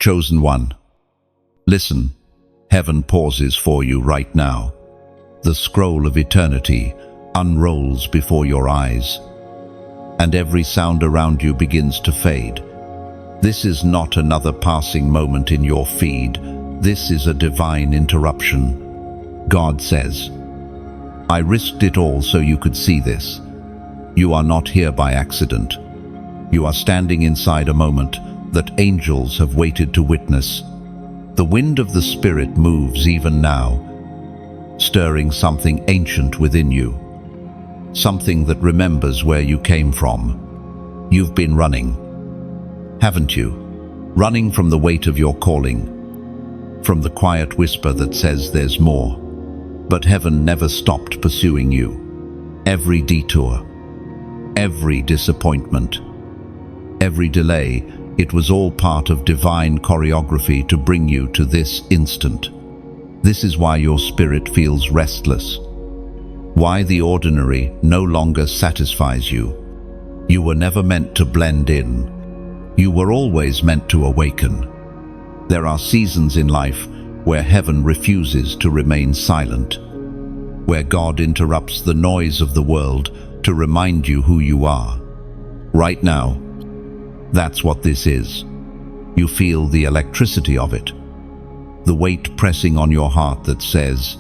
Chosen one, listen. Heaven pauses for you right now. The scroll of eternity unrolls before your eyes, and every sound around you begins to fade. This is not another passing moment in your feed. This is a divine interruption. God says, I risked it all so you could see this. You are not here by accident. You are standing inside a moment that angels have waited to witness. The wind of the Spirit moves even now, stirring something ancient within you, something that remembers where you came from. You've been running, haven't you? Running from the weight of your calling, from the quiet whisper that says there's more. But heaven never stopped pursuing you. Every detour, every disappointment, every delay, it was all part of divine choreography to bring you to this instant. This is why your spirit feels restless, why the ordinary no longer satisfies you. You were never meant to blend in. You were always meant to awaken. There are seasons in life where heaven refuses to remain silent, where God interrupts the noise of the world to remind you who you are. Right now, that's what this is. You feel the electricity of it, the weight pressing on your heart that says,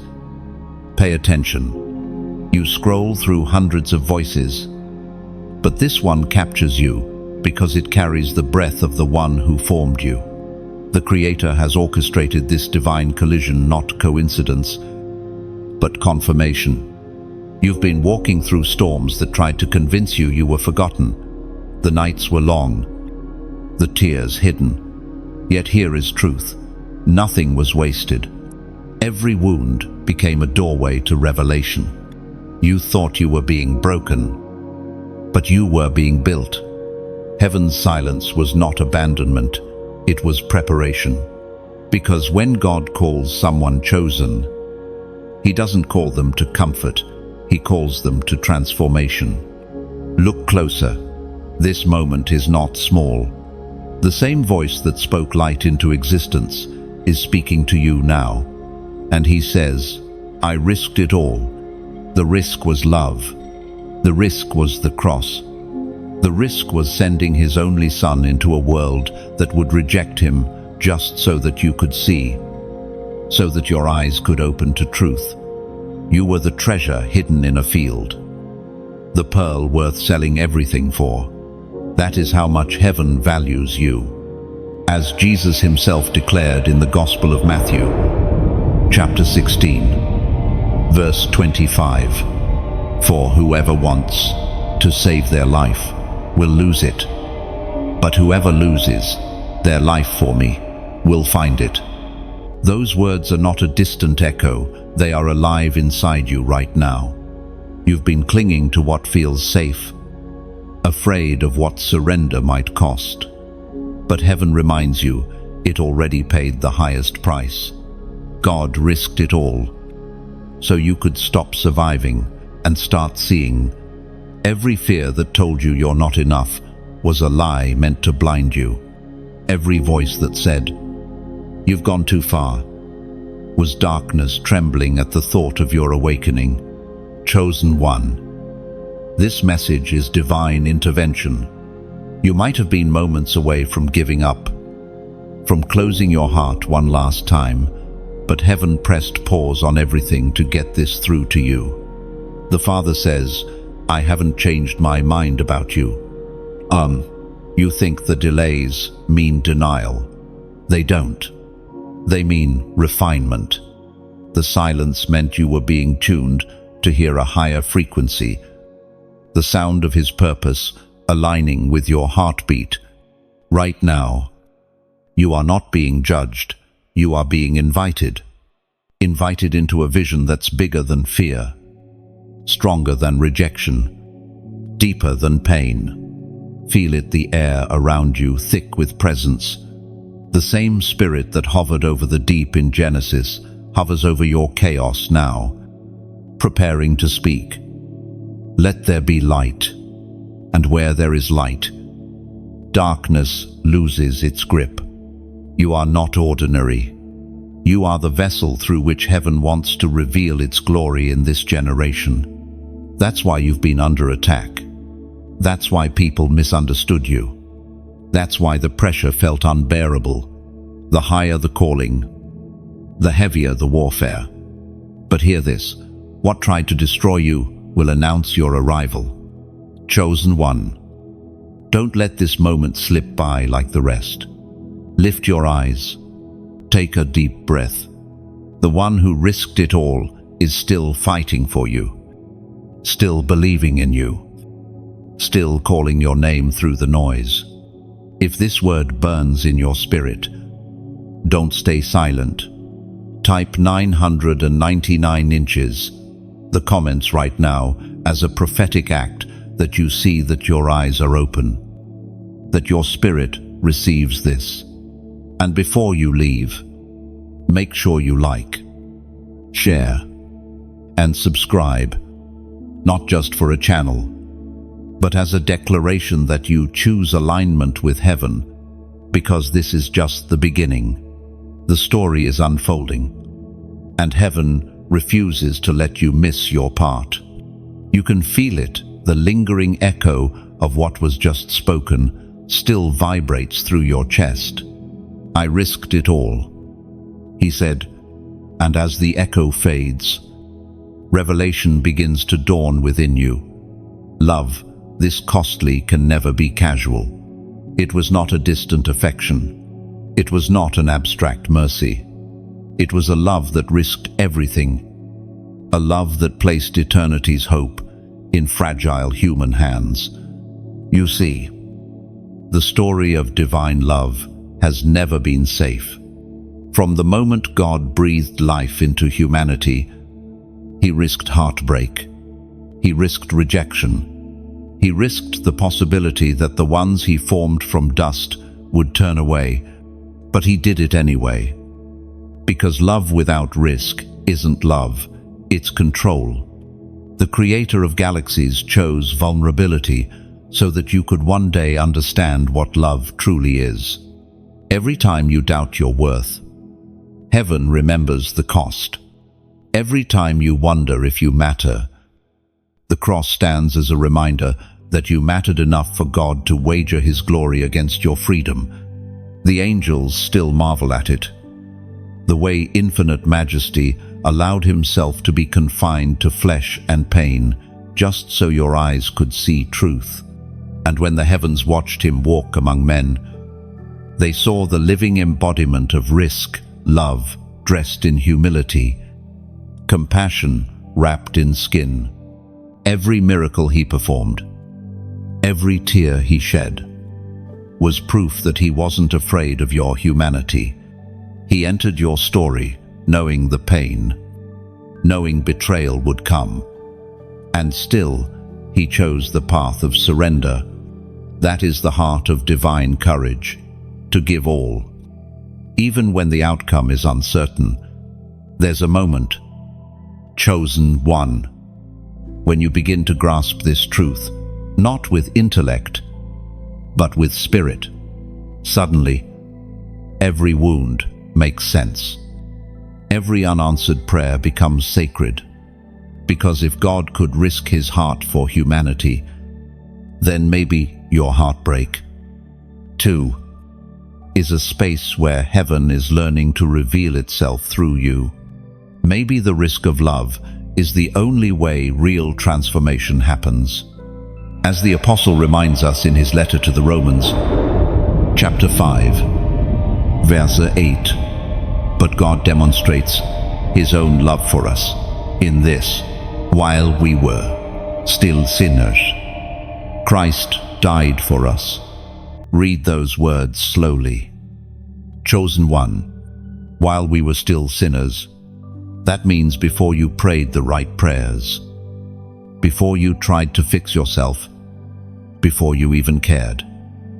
pay attention. You scroll through hundreds of voices, but this one captures you because it carries the breath of the one who formed you. The Creator has orchestrated this divine collision, not coincidence, but confirmation. You've been walking through storms that tried to convince you you were forgotten. The nights were long, the tears hidden. Yet here is truth. Nothing was wasted. Every wound became a doorway to revelation. You thought you were being broken, but you were being built. Heaven's silence was not abandonment, it was preparation. Because when God calls someone chosen, He doesn't call them to comfort, He calls them to transformation. Look closer. This moment is not small. The same voice that spoke light into existence is speaking to you now. And He says, I risked it all. The risk was love. The risk was the cross. The risk was sending His only Son into a world that would reject Him just so that you could see, so that your eyes could open to truth. You were the treasure hidden in a field, the pearl worth selling everything for. That is how much heaven values you. As Jesus Himself declared in the Gospel of Matthew, chapter 16, verse 25, for whoever wants to save their life will lose it, but whoever loses their life for me will find it. Those words are not a distant echo, they are alive inside you right now. You've been clinging to what feels safe, afraid of what surrender might cost. But heaven reminds you, it already paid the highest price. God risked it all, so you could stop surviving and start seeing. Every fear that told you you're not enough was a lie meant to blind you. Every voice that said, you've gone too far, was darkness trembling at the thought of your awakening. Chosen one. This message is divine intervention. You might have been moments away from giving up, from closing your heart one last time, but heaven pressed pause on everything to get this through to you. The Father says, I haven't changed my mind about you. You think the delays mean denial. They don't. They mean refinement. The silence meant you were being tuned to hear a higher frequency, the sound of His purpose aligning with your heartbeat. Right now, you are not being judged, you are being invited. Invited into a vision that's bigger than fear, stronger than rejection, deeper than pain. Feel it, the air around you thick with presence. The same Spirit that hovered over the deep in Genesis hovers over your chaos now, preparing to speak. Let there be light, and where there is light, darkness loses its grip. You are not ordinary. You are the vessel through which heaven wants to reveal its glory in this generation. That's why you've been under attack. That's why people misunderstood you. That's why the pressure felt unbearable. The higher the calling, the heavier the warfare. But hear this: what tried to destroy you will announce your arrival. Chosen one. Don't let this moment slip by like the rest. Lift your eyes. Take a deep breath. The one who risked it all is still fighting for you, still believing in you, still calling your name through the noise. If this word burns in your spirit, don't stay silent. Type 999 inches, the comments right now, as a prophetic act that you see that your eyes are open, that your spirit receives this. And before you leave, make sure you like, share, and subscribe, not just for a channel, but as a declaration that you choose alignment with heaven, because this is just the beginning. The story is unfolding, and heaven refuses to let you miss your part. You can feel it, the lingering echo of what was just spoken still vibrates through your chest. I risked it all, he said, and as the echo fades, revelation begins to dawn within you. Love, this costly, can never be casual. It was not a distant affection. It was not an abstract mercy. It was a love that risked everything, a love that placed eternity's hope in fragile human hands. You see, the story of divine love has never been safe. From the moment God breathed life into humanity, he risked heartbreak. He risked rejection. He risked the possibility that the ones he formed from dust would turn away, but he did it anyway. Because love without risk isn't love, it's control. The creator of galaxies chose vulnerability so that you could one day understand what love truly is. Every time you doubt your worth, heaven remembers the cost. Every time you wonder if you matter, the cross stands as a reminder that you mattered enough for God to wager his glory against your freedom. The angels still marvel at it. The way infinite majesty allowed himself to be confined to flesh and pain, just so your eyes could see truth. And when the heavens watched him walk among men, they saw the living embodiment of risk, love dressed in humility, compassion wrapped in skin. Every miracle he performed, every tear he shed, was proof that he wasn't afraid of your humanity. He entered your story knowing the pain, knowing betrayal would come, and still he chose the path of surrender. That is the heart of divine courage, to give all. Even when the outcome is uncertain, there's a moment, chosen one, when you begin to grasp this truth, not with intellect, but with spirit. Suddenly, every wound makes sense. Every unanswered prayer becomes sacred, because if God could risk his heart for humanity, then maybe your heartbreak, too, is a space where heaven is learning to reveal itself through you. Maybe the risk of love is the only way real transformation happens. As the Apostle reminds us in his letter to the Romans, chapter 5, verse 8, but God demonstrates his own love for us in this: while we were still sinners, Christ died for us. Read those words slowly. Chosen one, while we were still sinners. That means before you prayed the right prayers, before you tried to fix yourself, before you even cared,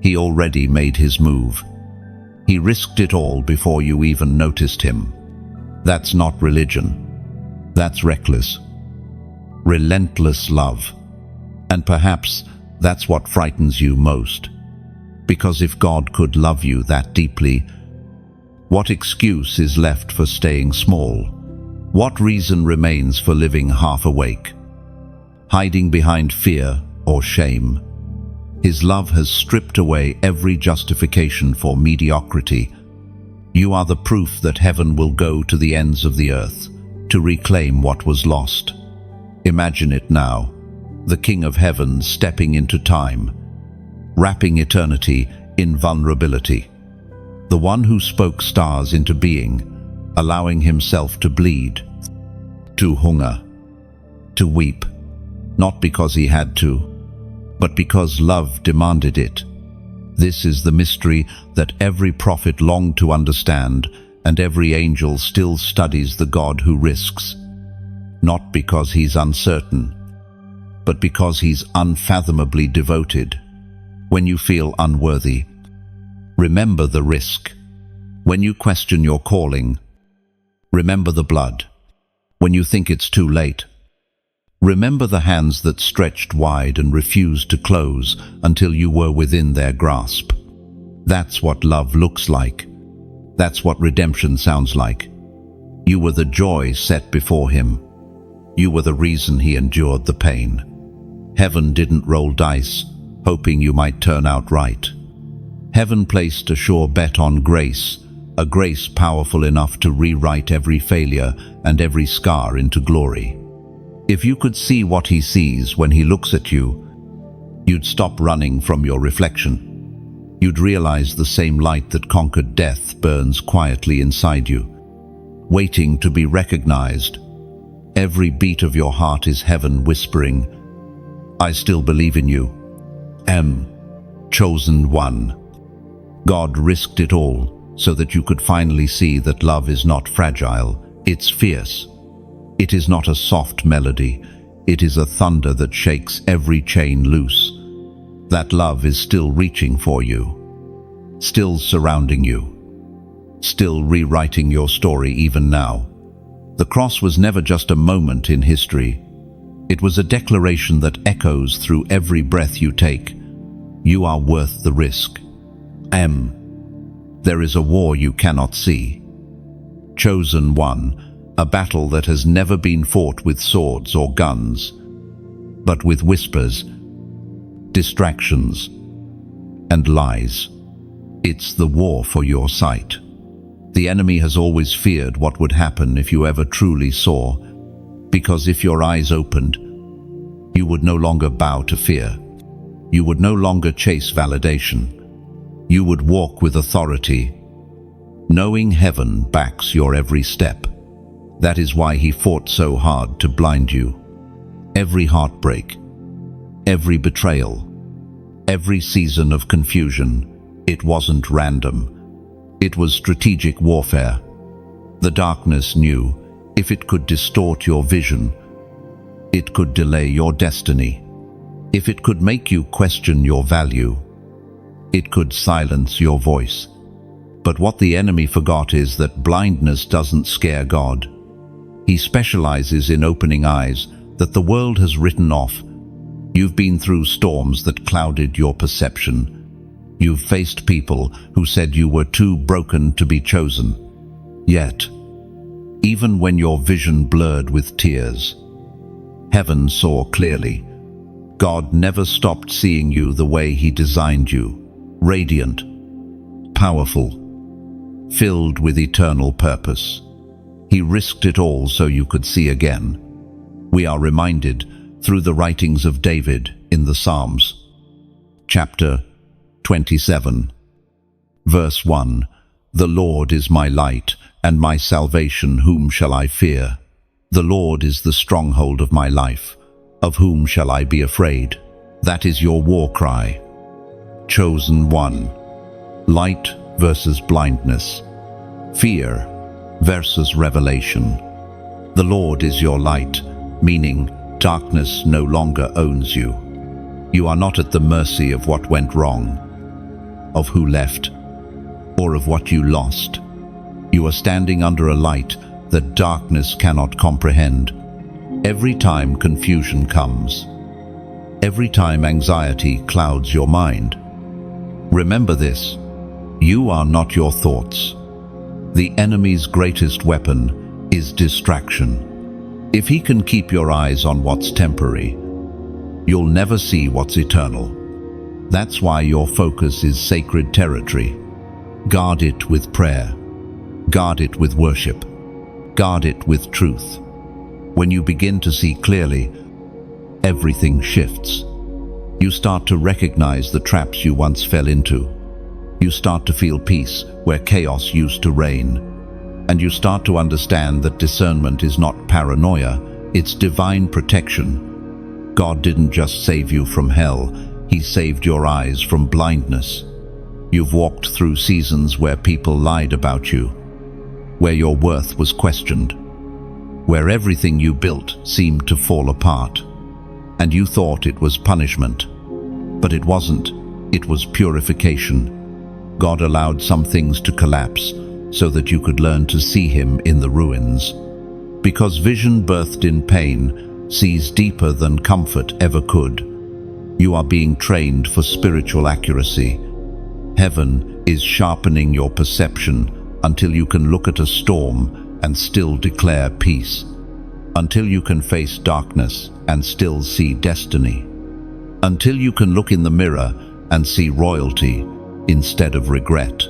he already made his move. He risked it all before you even noticed him. That's not religion. That's reckless, relentless love. And perhaps that's what frightens you most. Because if God could love you that deeply, What excuse is left for staying small? What reason remains for living half awake? Hiding behind fear or shame? His love has stripped away every justification for mediocrity. You are the proof that heaven will go to the ends of the earth to reclaim what was lost. Imagine it now, the King of Heaven stepping into time, wrapping eternity in vulnerability. The one who spoke stars into being, allowing himself to bleed, to hunger, to weep, not because he had to, but because love demanded it. This is the mystery that every prophet longed to understand, and every angel still studies the God who risks, not because he's uncertain, but because he's unfathomably devoted. When you feel unworthy, remember the risk. When you question your calling, remember the blood. When you think it's too late, remember the hands that stretched wide and refused to close until you were within their grasp. That's what love looks like. That's what redemption sounds like. You were the joy set before him. You were the reason he endured the pain. Heaven didn't roll dice, hoping you might turn out right. Heaven placed a sure bet on grace, a grace powerful enough to rewrite every failure and every scar into glory. If you could see what he sees when he looks at you, you'd stop running from your reflection. You'd realize the same light that conquered death burns quietly inside you, waiting to be recognized. Every beat of your heart is heaven whispering, "I still believe in you. Chosen one." God risked it all so that you could finally see that love is not fragile, it's fierce. It is not a soft melody, it is a thunder that shakes every chain loose. That love is still reaching for you, still surrounding you, still rewriting your story even now. The cross was never just a moment in history. It was a declaration that echoes through every breath you take. You are worth the risk. There is a war you cannot see. Chosen one, a battle that has never been fought with swords or guns, but with whispers, distractions, and lies. It's the war for your sight. The enemy has always feared what would happen if you ever truly saw, because if your eyes opened, you would no longer bow to fear. You would no longer chase validation. You would walk with authority, knowing heaven backs your every step. That is why he fought so hard to blind you. Every heartbreak, every betrayal, every season of confusion, it wasn't random. It was strategic warfare. The darkness knew if it could distort your vision, it could delay your destiny. If it could make you question your value, it could silence your voice. But what the enemy forgot is that blindness doesn't scare God. He specializes in opening eyes that the world has written off. You've been through storms that clouded your perception. You've faced people who said you were too broken to be chosen. Yet, even when your vision blurred with tears, heaven saw clearly. God never stopped seeing you the way he designed you, radiant, powerful, filled with eternal purpose. He risked it all so you could see again. We are reminded through the writings of David in the Psalms. Chapter 27, verse 1, "The Lord is my light and my salvation, whom shall I fear? The Lord is the stronghold of my life. Of whom shall I be afraid?" That is your war cry. Chosen one. Light versus blindness. Fear versus revelation. The Lord is your light, meaning darkness no longer owns you. You are not at the mercy of what went wrong, of who left, or of what you lost. You are standing under a light that darkness cannot comprehend. Every time confusion comes, every time anxiety clouds your mind, remember this: you are not your thoughts. The enemy's greatest weapon is distraction. If he can keep your eyes on what's temporary, you'll never see what's eternal. That's why your focus is sacred territory. Guard it with prayer. Guard it with worship. Guard it with truth. When you begin to see clearly, everything shifts. You start to recognize the traps you once fell into. You start to feel peace where chaos used to reign. And you start to understand that discernment is not paranoia, it's divine protection. God didn't just save you from hell, He saved your eyes from blindness. You've walked through seasons where people lied about you, where your worth was questioned, where everything you built seemed to fall apart. And you thought it was punishment. But it wasn't. It was purification. God allowed some things to collapse so that you could learn to see Him in the ruins. Because vision birthed in pain sees deeper than comfort ever could. You are being trained for spiritual accuracy. Heaven is sharpening your perception until you can look at a storm and still declare peace. Until you can face darkness and still see destiny. Until you can look in the mirror and see royalty instead of regret.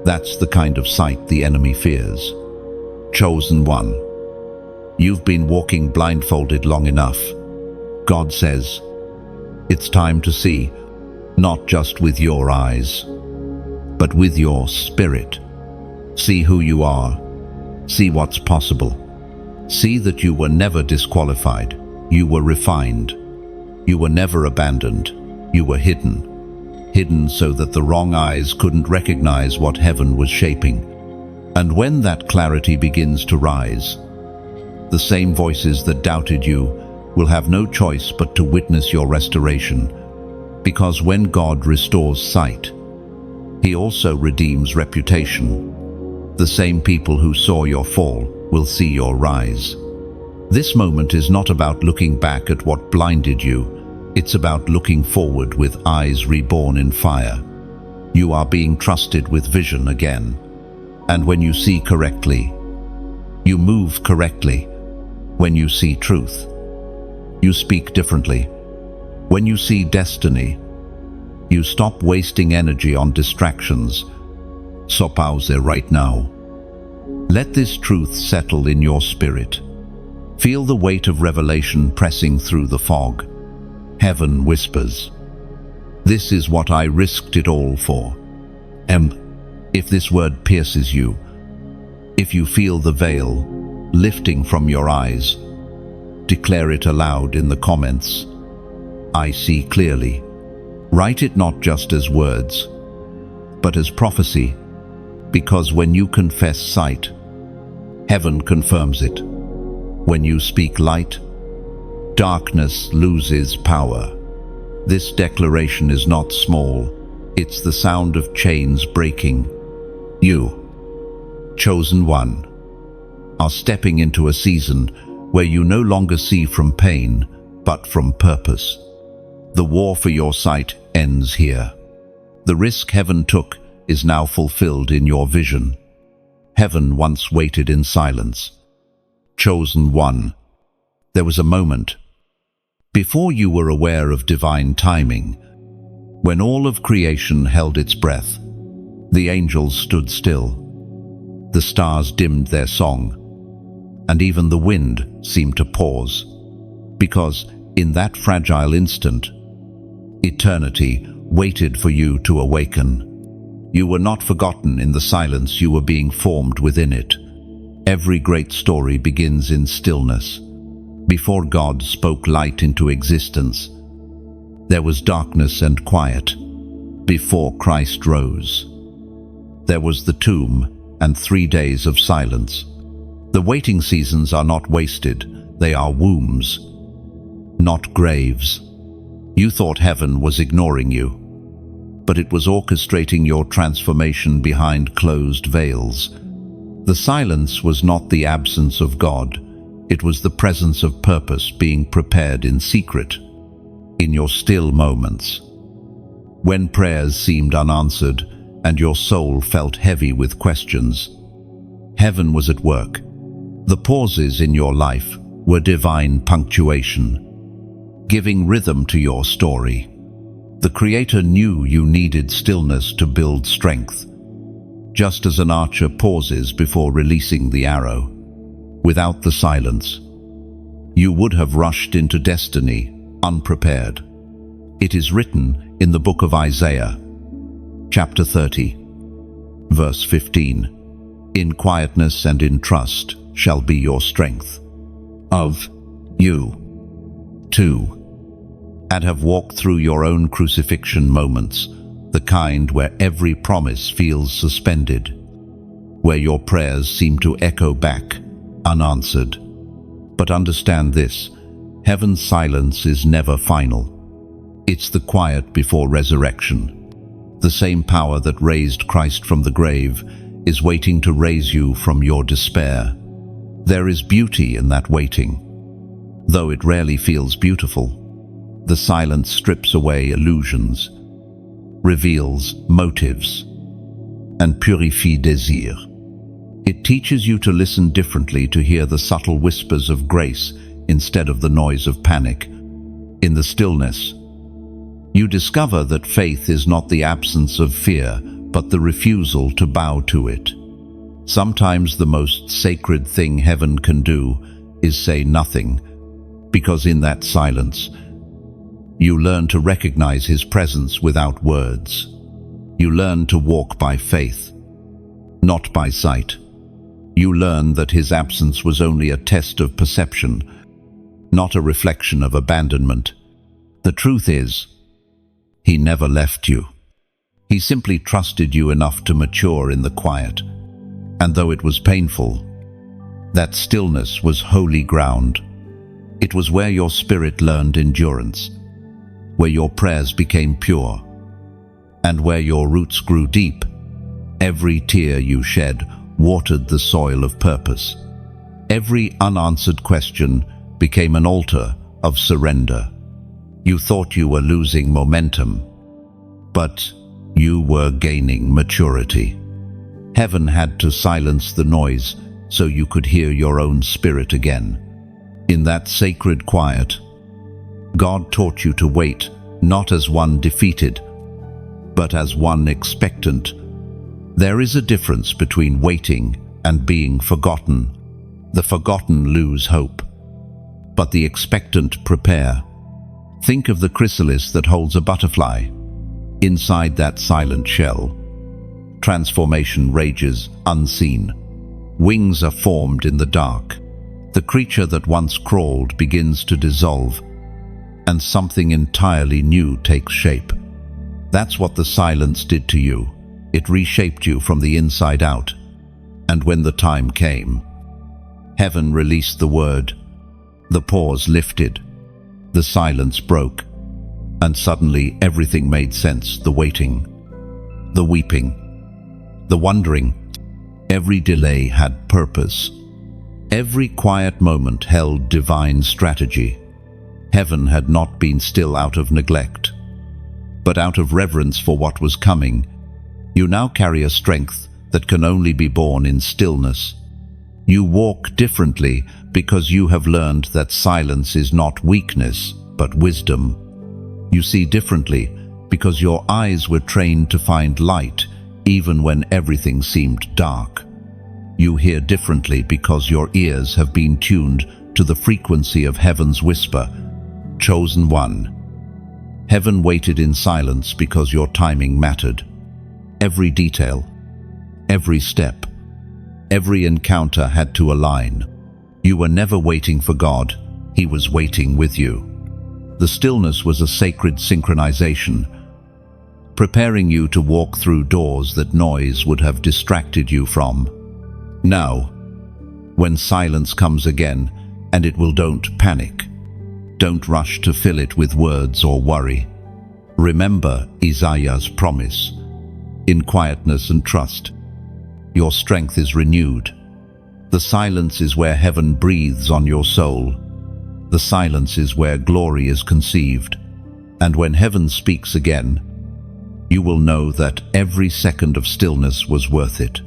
That's the kind of sight the enemy fears. Chosen one. You've been walking blindfolded long enough. God says, it's time to see, not just with your eyes, but with your spirit. See who you are. See what's possible. See that you were never disqualified. You were refined. You were never abandoned. You were hidden. Hidden so that the wrong eyes couldn't recognize what heaven was shaping. And when that clarity begins to rise, the same voices that doubted you will have no choice but to witness your restoration. Because when God restores sight, He also redeems reputation. The same people who saw your fall will see your rise. This moment is not about looking back at what blinded you. It's about looking forward with eyes reborn in fire. You are being trusted with vision again. And when you see correctly, you move correctly. When you see truth, you speak differently. When you see destiny, you stop wasting energy on distractions. So pause right now. Let this truth settle in your spirit. Feel the weight of revelation pressing through the fog. Heaven whispers, this is what I risked it all for. If this word pierces you, if you feel the veil lifting from your eyes, declare it aloud in the comments. I see clearly. Write it not just as words, but as prophecy, because when you confess sight, heaven confirms it. When you speak light, darkness loses power. This declaration is not small. It's the sound of chains breaking. You, chosen one, are stepping into a season where you no longer see from pain, but from purpose. The war for your sight ends here. The risk heaven took is now fulfilled in your vision. Heaven once waited in silence. Chosen one, there was a moment before you were aware of divine timing, when all of creation held its breath. The angels stood still. The stars dimmed their song, and even the wind seemed to pause, because in that fragile instant, eternity waited for you to awaken. You were not forgotten in the silence, you were being formed within it. Every great story begins in stillness. Before God spoke light into existence, there was darkness and quiet. Before Christ rose, there was the tomb and 3 days of silence. The waiting seasons are not wasted, they are wombs, not graves. You thought heaven was ignoring you, but it was orchestrating your transformation behind closed veils. The silence was not the absence of God, it was the presence of purpose being prepared in secret, in your still moments. When prayers seemed unanswered and your soul felt heavy with questions, Heaven was at work. The pauses in your life were divine punctuation, giving rhythm to your story. The Creator knew you needed stillness to build strength, just as an archer pauses before releasing the arrow. Without the silence, you would have rushed into destiny unprepared. It is written in the book of Isaiah, chapter 30, verse 15, "In quietness and in trust shall be your strength." Of you, too, and have walked through your own crucifixion moments, the kind where every promise feels suspended, where your prayers seem to echo back, unanswered. But understand this, heaven's silence is never final. It's the quiet before resurrection. The same power that raised Christ from the grave is waiting to raise you from your despair. There is beauty in that waiting. Though it rarely feels beautiful, the silence strips away illusions, reveals motives, and purifie désir. It teaches you to listen differently, to hear the subtle whispers of grace instead of the noise of panic. In the stillness, you discover that faith is not the absence of fear, but the refusal to bow to it. Sometimes the most sacred thing heaven can do is say nothing, because in that silence, you learn to recognize His presence without words. You learn to walk by faith, not by sight. You learn that His absence was only a test of perception, not a reflection of abandonment. The truth is, He never left you. He simply trusted you enough to mature in the quiet. And though it was painful, that stillness was holy ground. It was where your spirit learned endurance, where your prayers became pure, and where your roots grew deep. Every tear you shed watered the soil of purpose. Every unanswered question became an altar of surrender. You thought you were losing momentum, but you were gaining maturity. Heaven had to silence the noise so you could hear your own spirit again. In that sacred quiet, God taught you to wait, not as one defeated, but as one expectant. There is a difference between waiting and being forgotten. The forgotten lose hope, but the expectant prepare. Think of the chrysalis that holds a butterfly. Inside that silent shell, transformation rages unseen. Wings are formed in the dark. The creature that once crawled begins to dissolve, and something entirely new takes shape. That's what the silence did to you. It reshaped you from the inside out. And when the time came, heaven released the word. The pause lifted. The silence broke. And suddenly everything made sense. The waiting, the weeping, the wondering. Every delay had purpose. Every quiet moment held divine strategy. Heaven had not been still out of neglect, but out of reverence for what was coming. You now carry a strength that can only be born in stillness. You walk differently because you have learned that silence is not weakness, but wisdom. You see differently because your eyes were trained to find light even when everything seemed dark. You hear differently because your ears have been tuned to the frequency of heaven's whisper. Chosen one. Heaven waited in silence because your timing mattered. Every detail, every step, every encounter had to align. You were never waiting for God, He was waiting with you. The stillness was a sacred synchronization, preparing you to walk through doors that noise would have distracted you from. Now, when silence comes again, and it will, don't panic. Don't rush to fill it with words or worry. Remember Isaiah's promise. In quietness and trust, your strength is renewed. The silence is where heaven breathes on your soul. The silence is where glory is conceived. And when heaven speaks again, you will know that every second of stillness was worth it.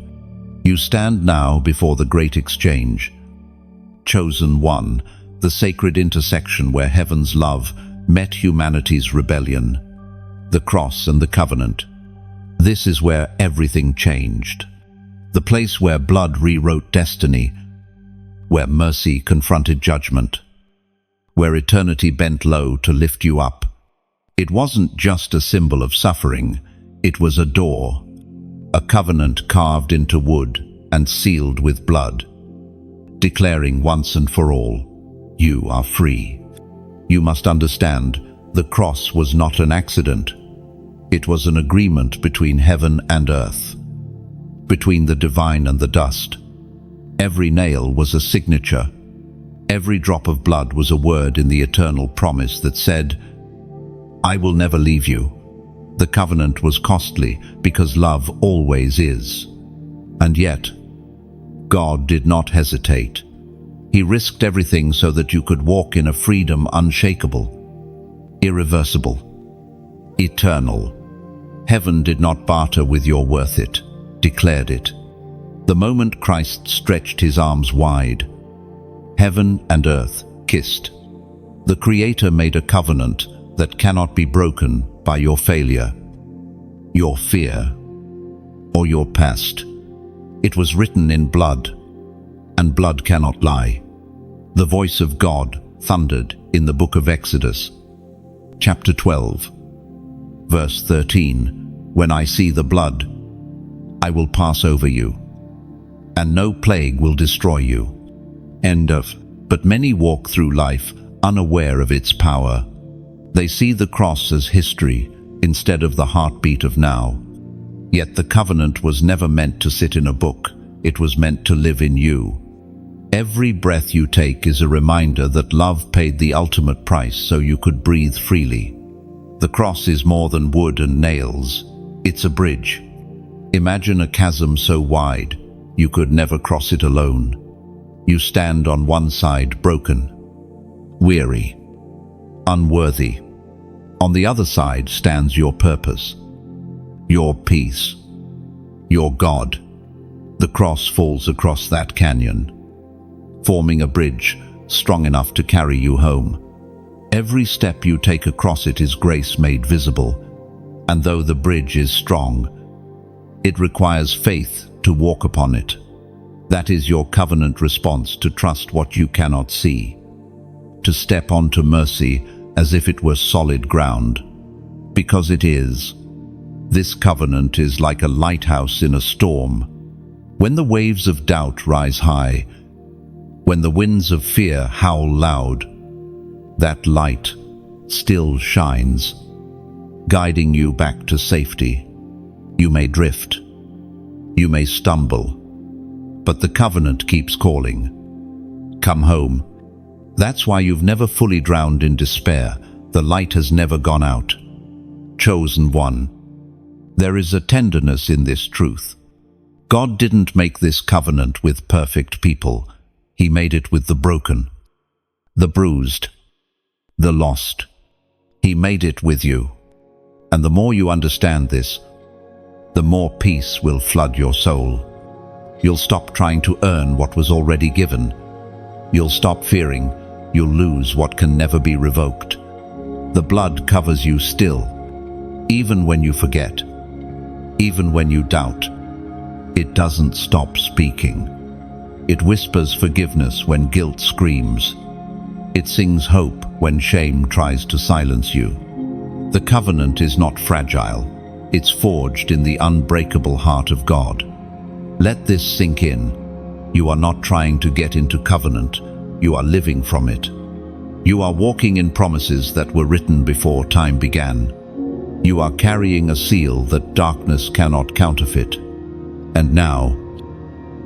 You stand now before the great exchange. Chosen one, the sacred intersection where heaven's love met humanity's rebellion. The cross and the covenant. This is where everything changed. The place where blood rewrote destiny, where mercy confronted judgment, where eternity bent low to lift you up. It wasn't just a symbol of suffering, it was a door, a covenant carved into wood and sealed with blood, declaring once and for all, you are free. You must understand, the cross was not an accident. It was an agreement between heaven and earth, between the divine and the dust. Every nail was a signature. Every drop of blood was a word in the eternal promise that said, I will never leave you. The covenant was costly because love always is. And yet, God did not hesitate. He risked everything so that you could walk in a freedom unshakable, irreversible, eternal. Heaven did not barter with your worth it, declared it. The moment Christ stretched his arms wide, heaven and earth kissed. The Creator made a covenant that cannot be broken by your failure, your fear, or your past. It was written in blood, and blood cannot lie. The voice of God thundered in the book of Exodus, chapter 12, verse 13, when I see the blood, I will pass over you, and no plague will destroy you. End of. But many walk through life unaware of its power. They see the cross as history instead of the heartbeat of now. Yet the covenant was never meant to sit in a book. It was meant to live in you. Every breath you take is a reminder that love paid the ultimate price so you could breathe freely. The cross is more than wood and nails. It's a bridge. Imagine a chasm so wide you could never cross it alone. You stand on one side broken, weary, unworthy. On the other side stands your purpose, your peace, your God. The cross falls across that canyon, forming a bridge strong enough to carry you home. Every step you take across it is grace made visible, and though the bridge is strong, it requires faith to walk upon it. That is your covenant response to trust what you cannot see, to step onto mercy as if it were solid ground, because it is. This covenant is like a lighthouse in a storm. When the waves of doubt rise high, when the winds of fear howl loud, that light still shines, guiding you back to safety. You may drift, you may stumble, but the covenant keeps calling. Come home. That's why you've never fully drowned in despair. The light has never gone out. Chosen one. There is a tenderness in this truth. God didn't make this covenant with perfect people. He made it with the broken, the bruised, the lost. He made it with you. And the more you understand this, the more peace will flood your soul. You'll stop trying to earn what was already given. You'll stop fearing you'll lose what can never be revoked. The blood covers you still, even when you forget, even when you doubt. It doesn't stop speaking. It whispers forgiveness when guilt screams. It sings hope when shame tries to silence you. The covenant is not fragile. It's forged in the unbreakable heart of God. Let this sink in. You are not trying to get into covenant. You are living from it. You are walking in promises that were written before time began. You are carrying a seal that darkness cannot counterfeit. And now,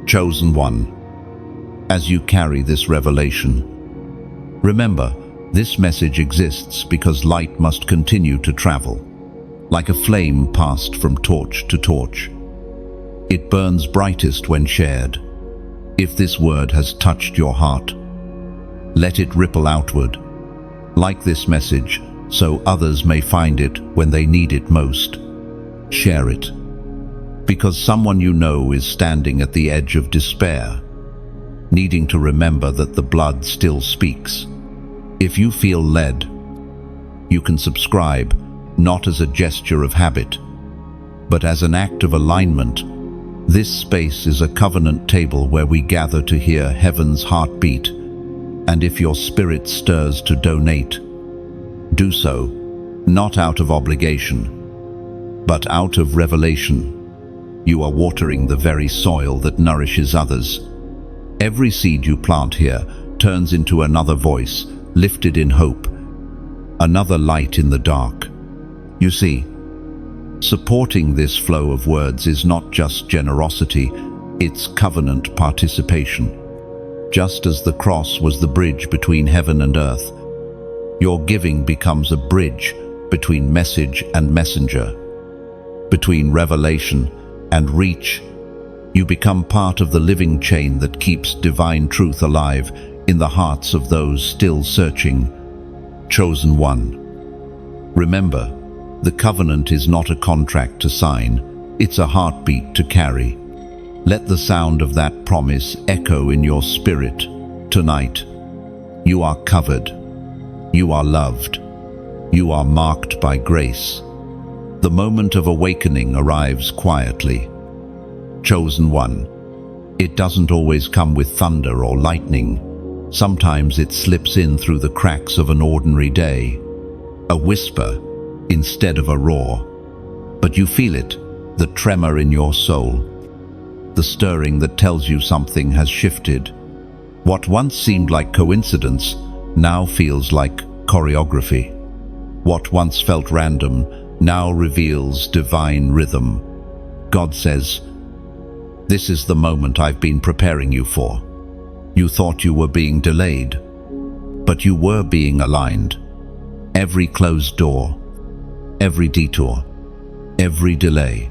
chosen one, as you carry this revelation, remember, this message exists because light must continue to travel, like a flame passed from torch to torch. It burns brightest when shared. If this word has touched your heart, let it ripple outward, like this message, so others may find it when they need it most. Share it. Because someone you know is standing at the edge of despair, needing to remember that the blood still speaks. If you feel led, you can subscribe, not as a gesture of habit, but as an act of alignment. This space is a covenant table where we gather to hear heaven's heartbeat, and if your spirit stirs to donate, do so, not out of obligation, but out of revelation. You are watering the very soil that nourishes others. Every seed you plant here turns into another voice, lifted in hope, another light in the dark. You see, supporting this flow of words is not just generosity, it's covenant participation. Just as the cross was the bridge between heaven and earth, your giving becomes a bridge between message and messenger, between revelation and reach. You become part of the living chain that keeps divine truth alive in the hearts of those still searching. Chosen one. Remember, the covenant is not a contract to sign, it's a heartbeat to carry. Let the sound of that promise echo in your spirit tonight. You are covered. You are loved. You are marked by grace. The moment of awakening arrives quietly. Chosen one. It doesn't always come with thunder or lightning. Sometimes it slips in through the cracks of an ordinary day. A whisper instead of a roar. But you feel it, the tremor in your soul. The stirring that tells you something has shifted. What once seemed like coincidence now feels like choreography. What once felt random now reveals divine rhythm. God says, "This is the moment I've been preparing you for." You thought you were being delayed, but you were being aligned. Every closed door, every detour, every delay,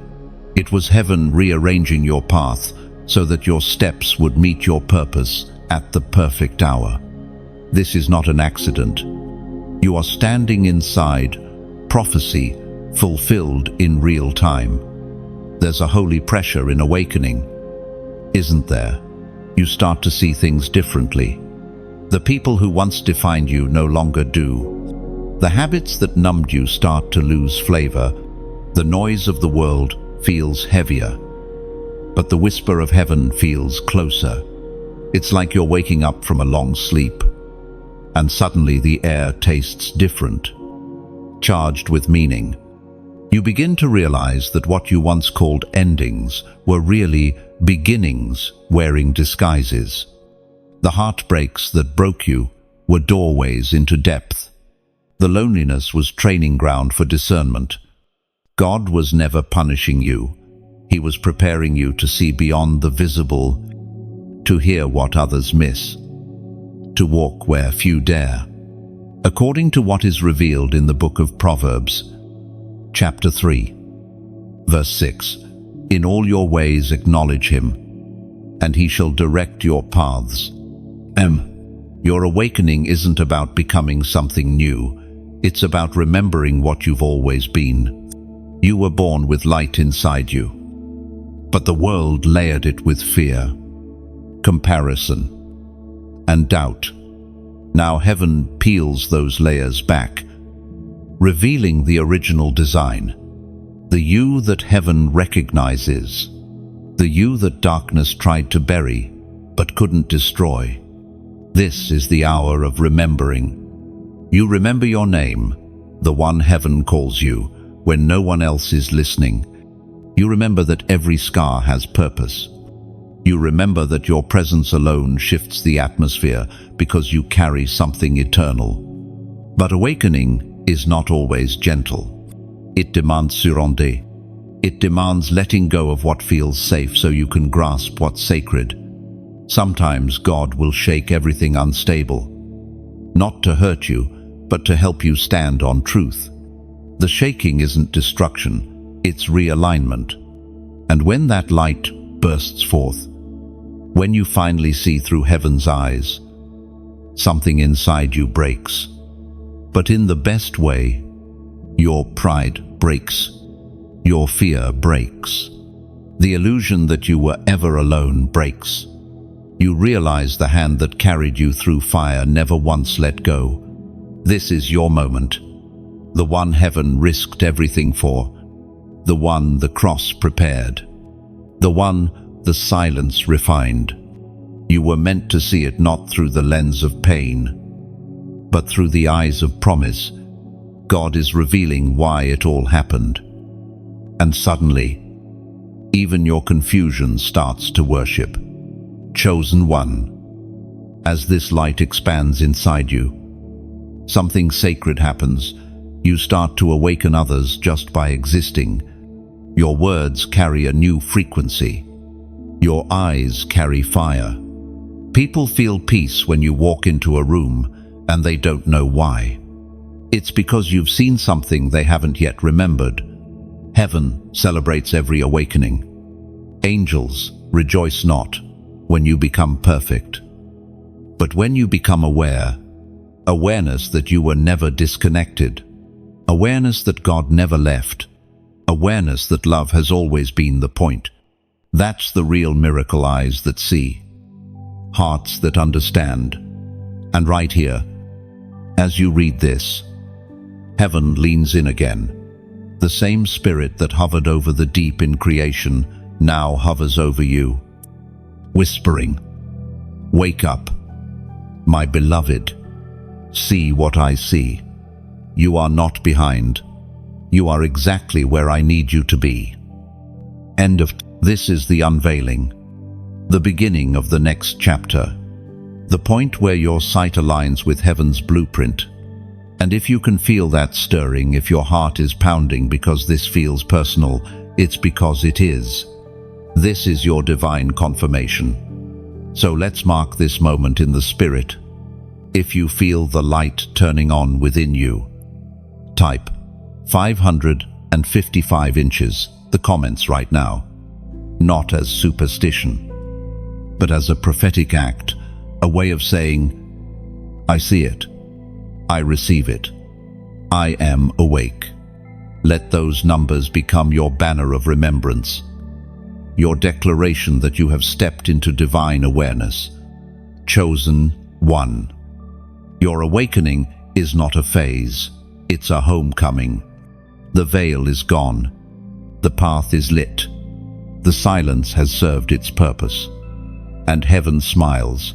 it was heaven rearranging your path so that your steps would meet your purpose at the perfect hour. This is not an accident. You are standing inside prophecy fulfilled in real time. There's a holy pressure in awakening, isn't there? You start to see things differently. The people who once defined you no longer do. The habits that numbed you start to lose flavor. The noise of the world feels heavier, but the whisper of heaven feels closer. It's like you're waking up from a long sleep, and suddenly the air tastes different, charged with meaning. You begin to realize that what you once called endings were really beginnings wearing disguises. The heartbreaks that broke you were doorways into depth. The loneliness was training ground for discernment. God was never punishing you. He was preparing you to see beyond the visible, to hear what others miss, to walk where few dare. According to what is revealed in the book of Proverbs, chapter 3, verse 6, "In all your ways acknowledge him, and he shall direct your paths." Your awakening isn't about becoming something new. It's about remembering what you've always been. You were born with light inside you, but the world layered it with fear, comparison, and doubt. Now heaven peels those layers back, revealing the original design. The you that heaven recognizes. The you that darkness tried to bury, but couldn't destroy. This is the hour of remembering. You remember your name, the one heaven calls you, when no one else is listening. You remember that every scar has purpose. You remember that your presence alone shifts the atmosphere because you carry something eternal. But awakening is not always gentle. It demands surrender. It demands letting go of what feels safe so you can grasp what's sacred. Sometimes God will shake everything unstable, not to hurt you, but to help you stand on truth. The shaking isn't destruction, it's realignment. And when that light bursts forth, when you finally see through heaven's eyes, something inside you breaks. But in the best way, your pride breaks, your fear breaks, The illusion that you were ever alone breaks. You realize the hand that carried you through fire never once let go. This is your moment, the one heaven risked everything for, the one the cross prepared, the one the silence refined. You were meant to see it not through the lens of pain, but through the eyes of promise. God is revealing why it all happened. And suddenly, even your confusion starts to worship. Chosen one. As this light expands inside you, something sacred happens. You start to awaken others just by existing. Your words carry a new frequency. Your eyes carry fire. People feel peace when you walk into a room, and they don't know why. It's because you've seen something they haven't yet remembered. Heaven celebrates every awakening. Angels rejoice not when you become perfect, but when you become aware, awareness that you were never disconnected, awareness that God never left, awareness that love has always been the point. That's the real miracle. Eyes that see, hearts that understand. And right here, as you read this, heaven leans in again. The same spirit that hovered over the deep in creation now hovers over you, whispering, "Wake up, my beloved. See what I see. You are not behind. You are exactly where I need you to be." End of. This is the unveiling, the beginning of the next chapter, the point where your sight aligns with heaven's blueprint. And if you can feel that stirring, if your heart is pounding because this feels personal, it's because it is. This is your divine confirmation. So let's mark this moment in the spirit. If you feel the light turning on within you, type 555 inches, the comments right now, not as superstition, but as a prophetic act, a way of saying, I see it, I receive it, I am awake. Let those numbers become your banner of remembrance, your declaration that you have stepped into divine awareness. Chosen one. Your awakening is not a phase, it's a homecoming. The veil is gone, the path is lit, the silence has served its purpose, and heaven smiles,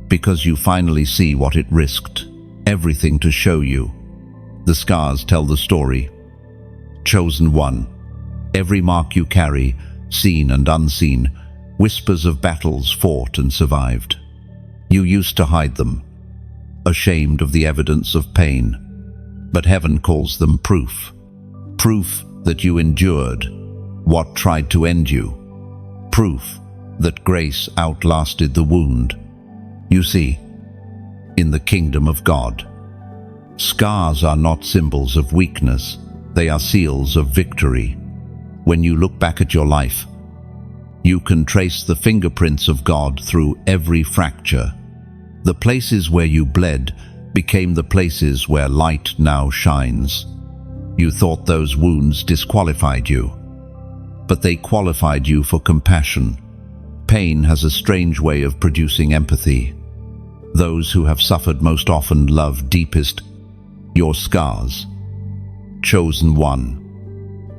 because you finally see what it risked, everything to show you. The scars tell the story. Chosen one. Every mark you carry, seen and unseen, whispers of battles fought and survived. You used to hide them, ashamed of the evidence of pain, but heaven calls them proof. Proof that you endured what tried to end you. Proof that grace outlasted the wound. You see, in the kingdom of God, scars are not symbols of weakness, they are seals of victory. When you look back at your life, you can trace the fingerprints of God through every fracture. The places where you bled became the places where light now shines. You thought those wounds disqualified you, but they qualified you for compassion. Pain has a strange way of producing empathy. Those who have suffered most often love deepest. Your scars, chosen one,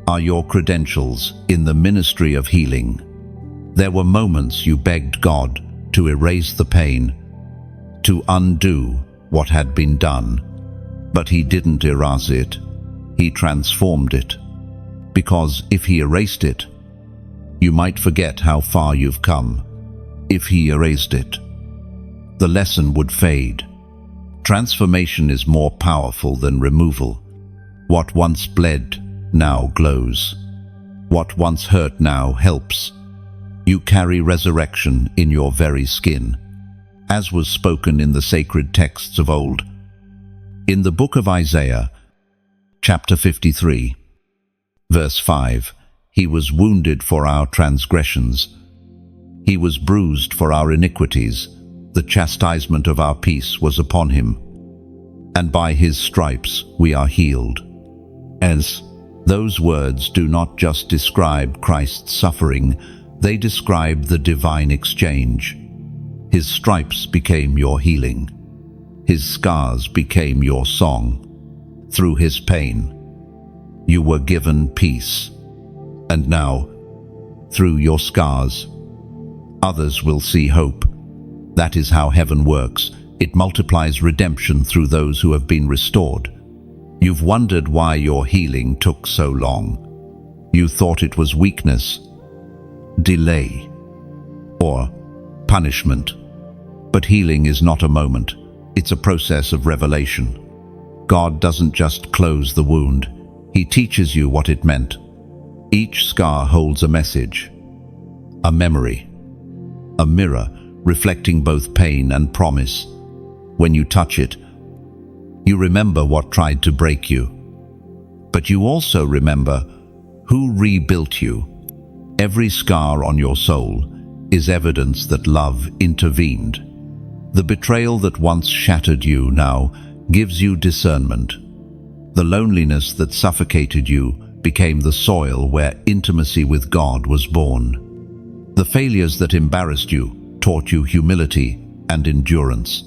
are your credentials in the ministry of healing. There were moments you begged God to erase the pain, to undo what had been done, but He didn't erase it. He transformed it, because if He erased it, you might forget how far you've come. If He erased it, the lesson would fade. Transformation is more powerful than removal. What once bled now glows. What once hurt now helps. You carry resurrection in your very skin, as was spoken in the sacred texts of old. In the book of Isaiah, chapter 53, verse 5, He was wounded for our transgressions. He was bruised for our iniquities. The chastisement of our peace was upon Him, and by His stripes we are healed. As Those words do not just describe Christ's suffering, they describe the divine exchange. His stripes became your healing. His scars became your song. Through his pain, you were given peace. And now, through your scars, others will see hope. That is how heaven works. It multiplies redemption through those who have been restored. You've wondered why your healing took so long. You thought it was weakness, delay, or punishment. But healing is not a moment. It's a process of revelation. God doesn't just close the wound. He teaches you what it meant. Each scar holds a message, a memory, a mirror reflecting both pain and promise. When you touch it, you remember what tried to break you. But you also remember who rebuilt you. Every scar on your soul is evidence that love intervened. The betrayal that once shattered you now gives you discernment. The loneliness that suffocated you became the soil where intimacy with God was born. The failures that embarrassed you taught you humility and endurance.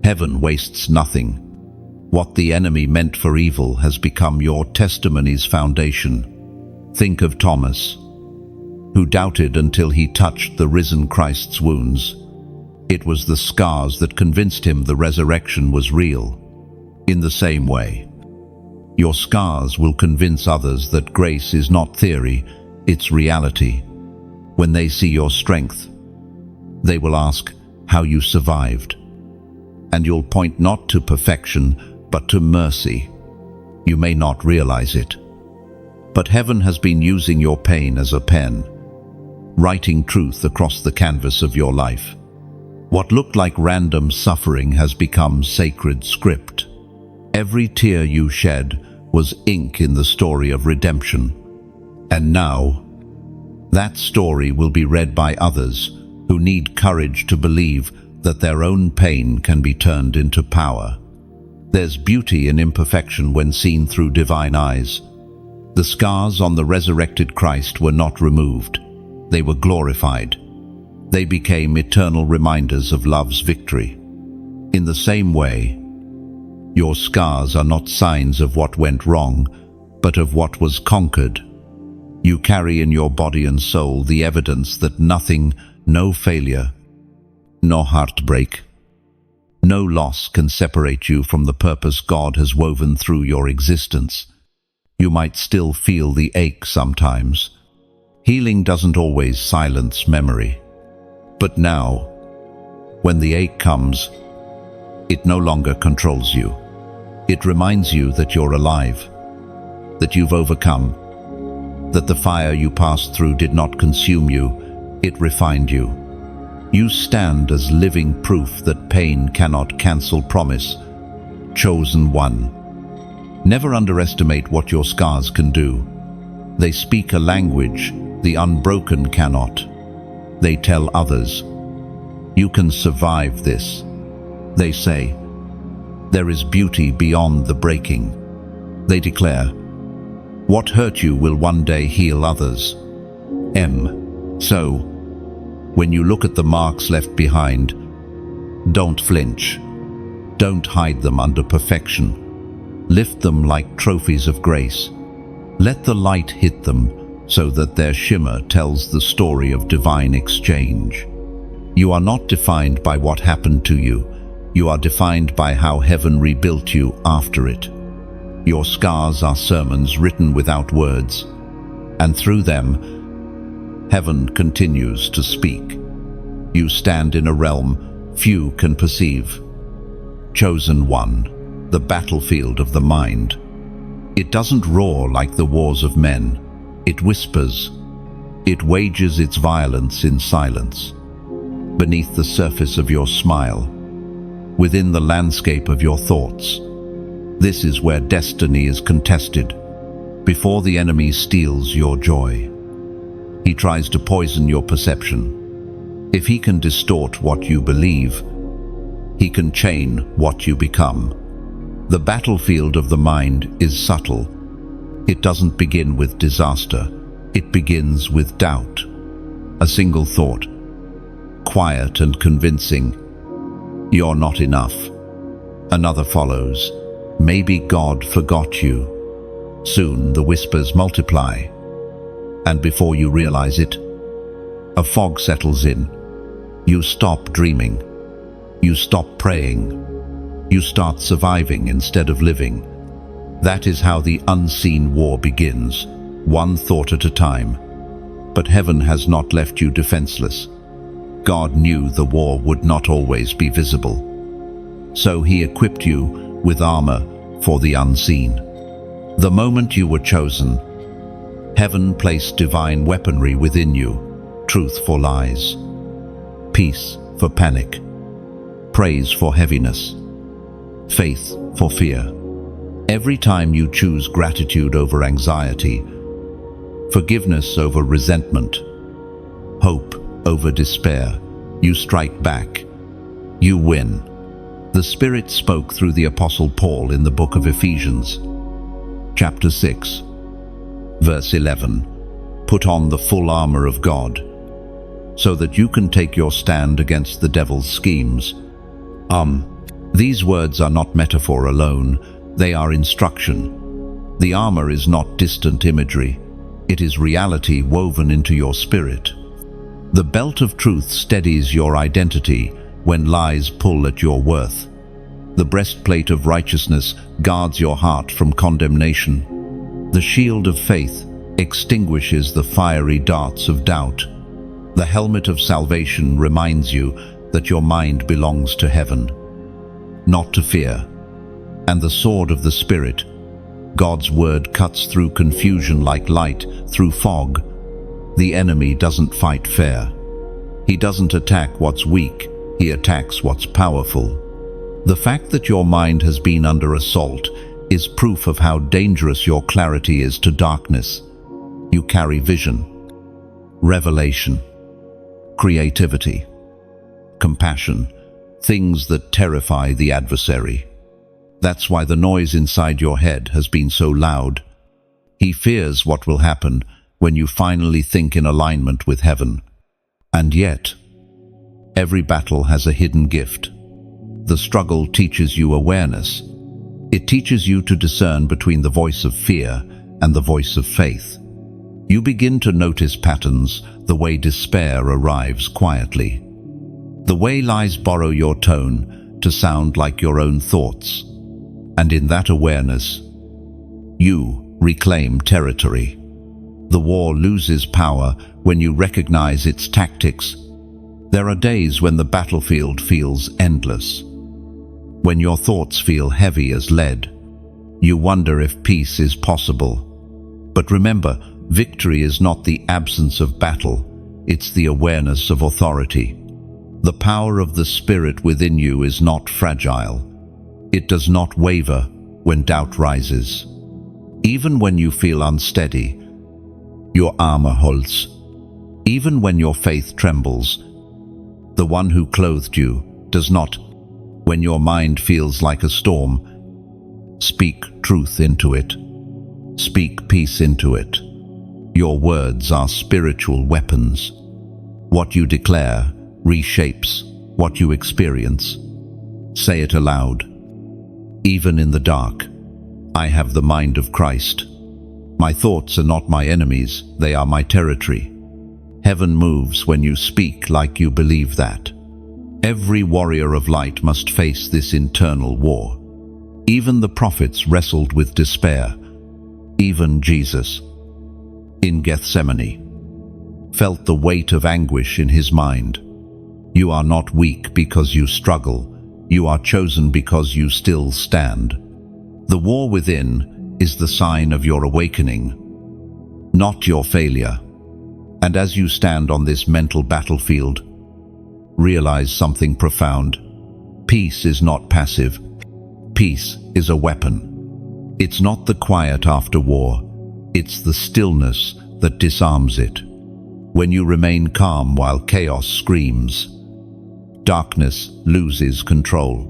Heaven wastes nothing. What the enemy meant for evil has become your testimony's foundation. Think of Thomas, who doubted until he touched the risen Christ's wounds. It was the scars that convinced him the resurrection was real. In the same way, your scars will convince others that grace is not theory, it's reality. When they see your strength, they will ask how you survived. And you'll point not to perfection, but to mercy. You may not realize it, but heaven has been using your pain as a pen, writing truth across the canvas of your life. What looked like random suffering has become sacred script. Every tear you shed was ink in the story of redemption. And now, that story will be read by others who need courage to believe that their own pain can be turned into power. There's beauty in imperfection when seen through divine eyes. The scars on the resurrected Christ were not removed. They were glorified. They became eternal reminders of love's victory. In the same way, your scars are not signs of what went wrong, but of what was conquered. You carry in your body and soul the evidence that nothing, no failure, no heartbreak, no loss can separate you from the purpose God has woven through your existence. You might still feel the ache sometimes. Healing doesn't always silence memory. But now, when the ache comes, it no longer controls you. It reminds you that you're alive, that you've overcome, that the fire you passed through did not consume you, it refined you. You stand as living proof that pain cannot cancel promise. Chosen one. Never underestimate what your scars can do. They speak a language the unbroken cannot. They tell others, you can survive this. They say, there is beauty beyond the breaking. They declare, what hurt you will one day heal others. So, when you look at the marks left behind, don't flinch. Don't hide them under perfection. Lift them like trophies of grace. Let the light hit them so that their shimmer tells the story of divine exchange. You are not defined by what happened to you. You are defined by how heaven rebuilt you after it. Your scars are sermons written without words, and through them, heaven continues to speak. You stand in a realm few can perceive. Chosen one, the battlefield of the mind. It doesn't roar like the wars of men. It whispers. It wages its violence in silence. Beneath the surface of your smile, within the landscape of your thoughts. This is where destiny is contested, before the enemy steals your joy. He tries to poison your perception. If he can distort what you believe, he can chain what you become. The battlefield of the mind is subtle. It doesn't begin with disaster. It begins with doubt. A single thought, quiet and convincing, "You're not enough." Another follows, "Maybe God forgot you." Soon the whispers multiply, and before you realize it, a fog settles in. You stop dreaming. You stop praying. You start surviving instead of living. That is how the unseen war begins, one thought at a time. But heaven has not left you defenseless. God knew the war would not always be visible. So he equipped you with armor for the unseen. The moment you were chosen, heaven placed divine weaponry within you, truth for lies, peace for panic, praise for heaviness, faith for fear. Every time you choose gratitude over anxiety, forgiveness over resentment, hope over despair, you strike back. You win. The Spirit spoke through the Apostle Paul in the book of Ephesians, chapter 6, verse 11. Put on the full armor of God, so that you can take your stand against the devil's schemes. These words are not metaphor alone, they are instruction. The armor is not distant imagery, it is reality woven into your spirit. The belt of truth steadies your identity when lies pull at your worth. The breastplate of righteousness guards your heart from condemnation. The shield of faith extinguishes the fiery darts of doubt. The helmet of salvation reminds you that your mind belongs to heaven, not to fear. And the sword of the Spirit, God's word, cuts through confusion like light through fog. The enemy doesn't fight fair. He doesn't attack what's weak, he attacks what's powerful. The fact that your mind has been under assault is proof of how dangerous your clarity is to darkness. You carry vision, revelation, creativity, compassion, things that terrify the adversary. That's why the noise inside your head has been so loud. He fears what will happen when you finally think in alignment with heaven. And yet, every battle has a hidden gift. The struggle teaches you awareness. It teaches you to discern between the voice of fear and the voice of faith. You begin to notice patterns, the way despair arrives quietly, the way lies borrow your tone to sound like your own thoughts. And in that awareness, you reclaim territory. The war loses power when you recognize its tactics. There are days when the battlefield feels endless, when your thoughts feel heavy as lead. You wonder if peace is possible. But remember, victory is not the absence of battle, it's the awareness of authority. The power of the Spirit within you is not fragile. It does not waver when doubt rises. Even when you feel unsteady, your armor holds. Even when your faith trembles, the one who clothed you does not. When your mind feels like a storm, speak truth into it. Speak peace into it. Your words are spiritual weapons. What you declare reshapes what you experience. Say it aloud. Even in the dark, I have the mind of Christ. My thoughts are not my enemies, they are my territory. Heaven moves when you speak like you believe that. Every warrior of light must face this internal war. Even the prophets wrestled with despair. Even Jesus, in Gethsemane, felt the weight of anguish in his mind. You are not weak because you struggle. You are chosen because you still stand. The war within is the sign of your awakening, not your failure. And as you stand on this mental battlefield, realize something profound. Peace is not passive. Peace is a weapon. It's not the quiet after war. It's the stillness that disarms it. When you remain calm while chaos screams, darkness loses control.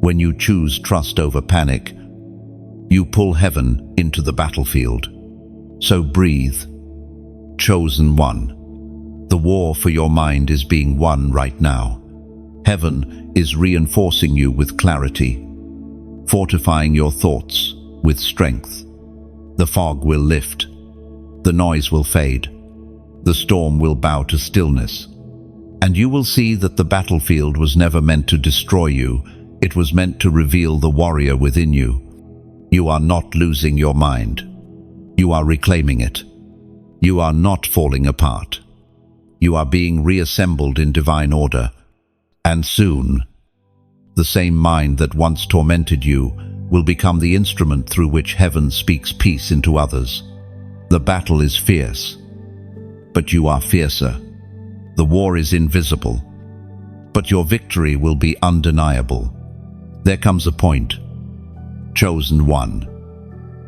When you choose trust over panic, You pull heaven into the battlefield. So breathe. Chosen one. The war for your mind is being won right now. Heaven is reinforcing you with clarity, fortifying your thoughts with strength. The fog will lift. The noise will fade. The storm will bow to stillness. And you will see that the battlefield was never meant to destroy you. It was meant to reveal the warrior within you. You are not losing your mind. You are reclaiming it. You are not falling apart. You are being reassembled in divine order. And soon, the same mind that once tormented you will become the instrument through which heaven speaks peace into others. The battle is fierce, but you are fiercer. The war is invisible, but your victory will be undeniable. There comes a point, chosen one,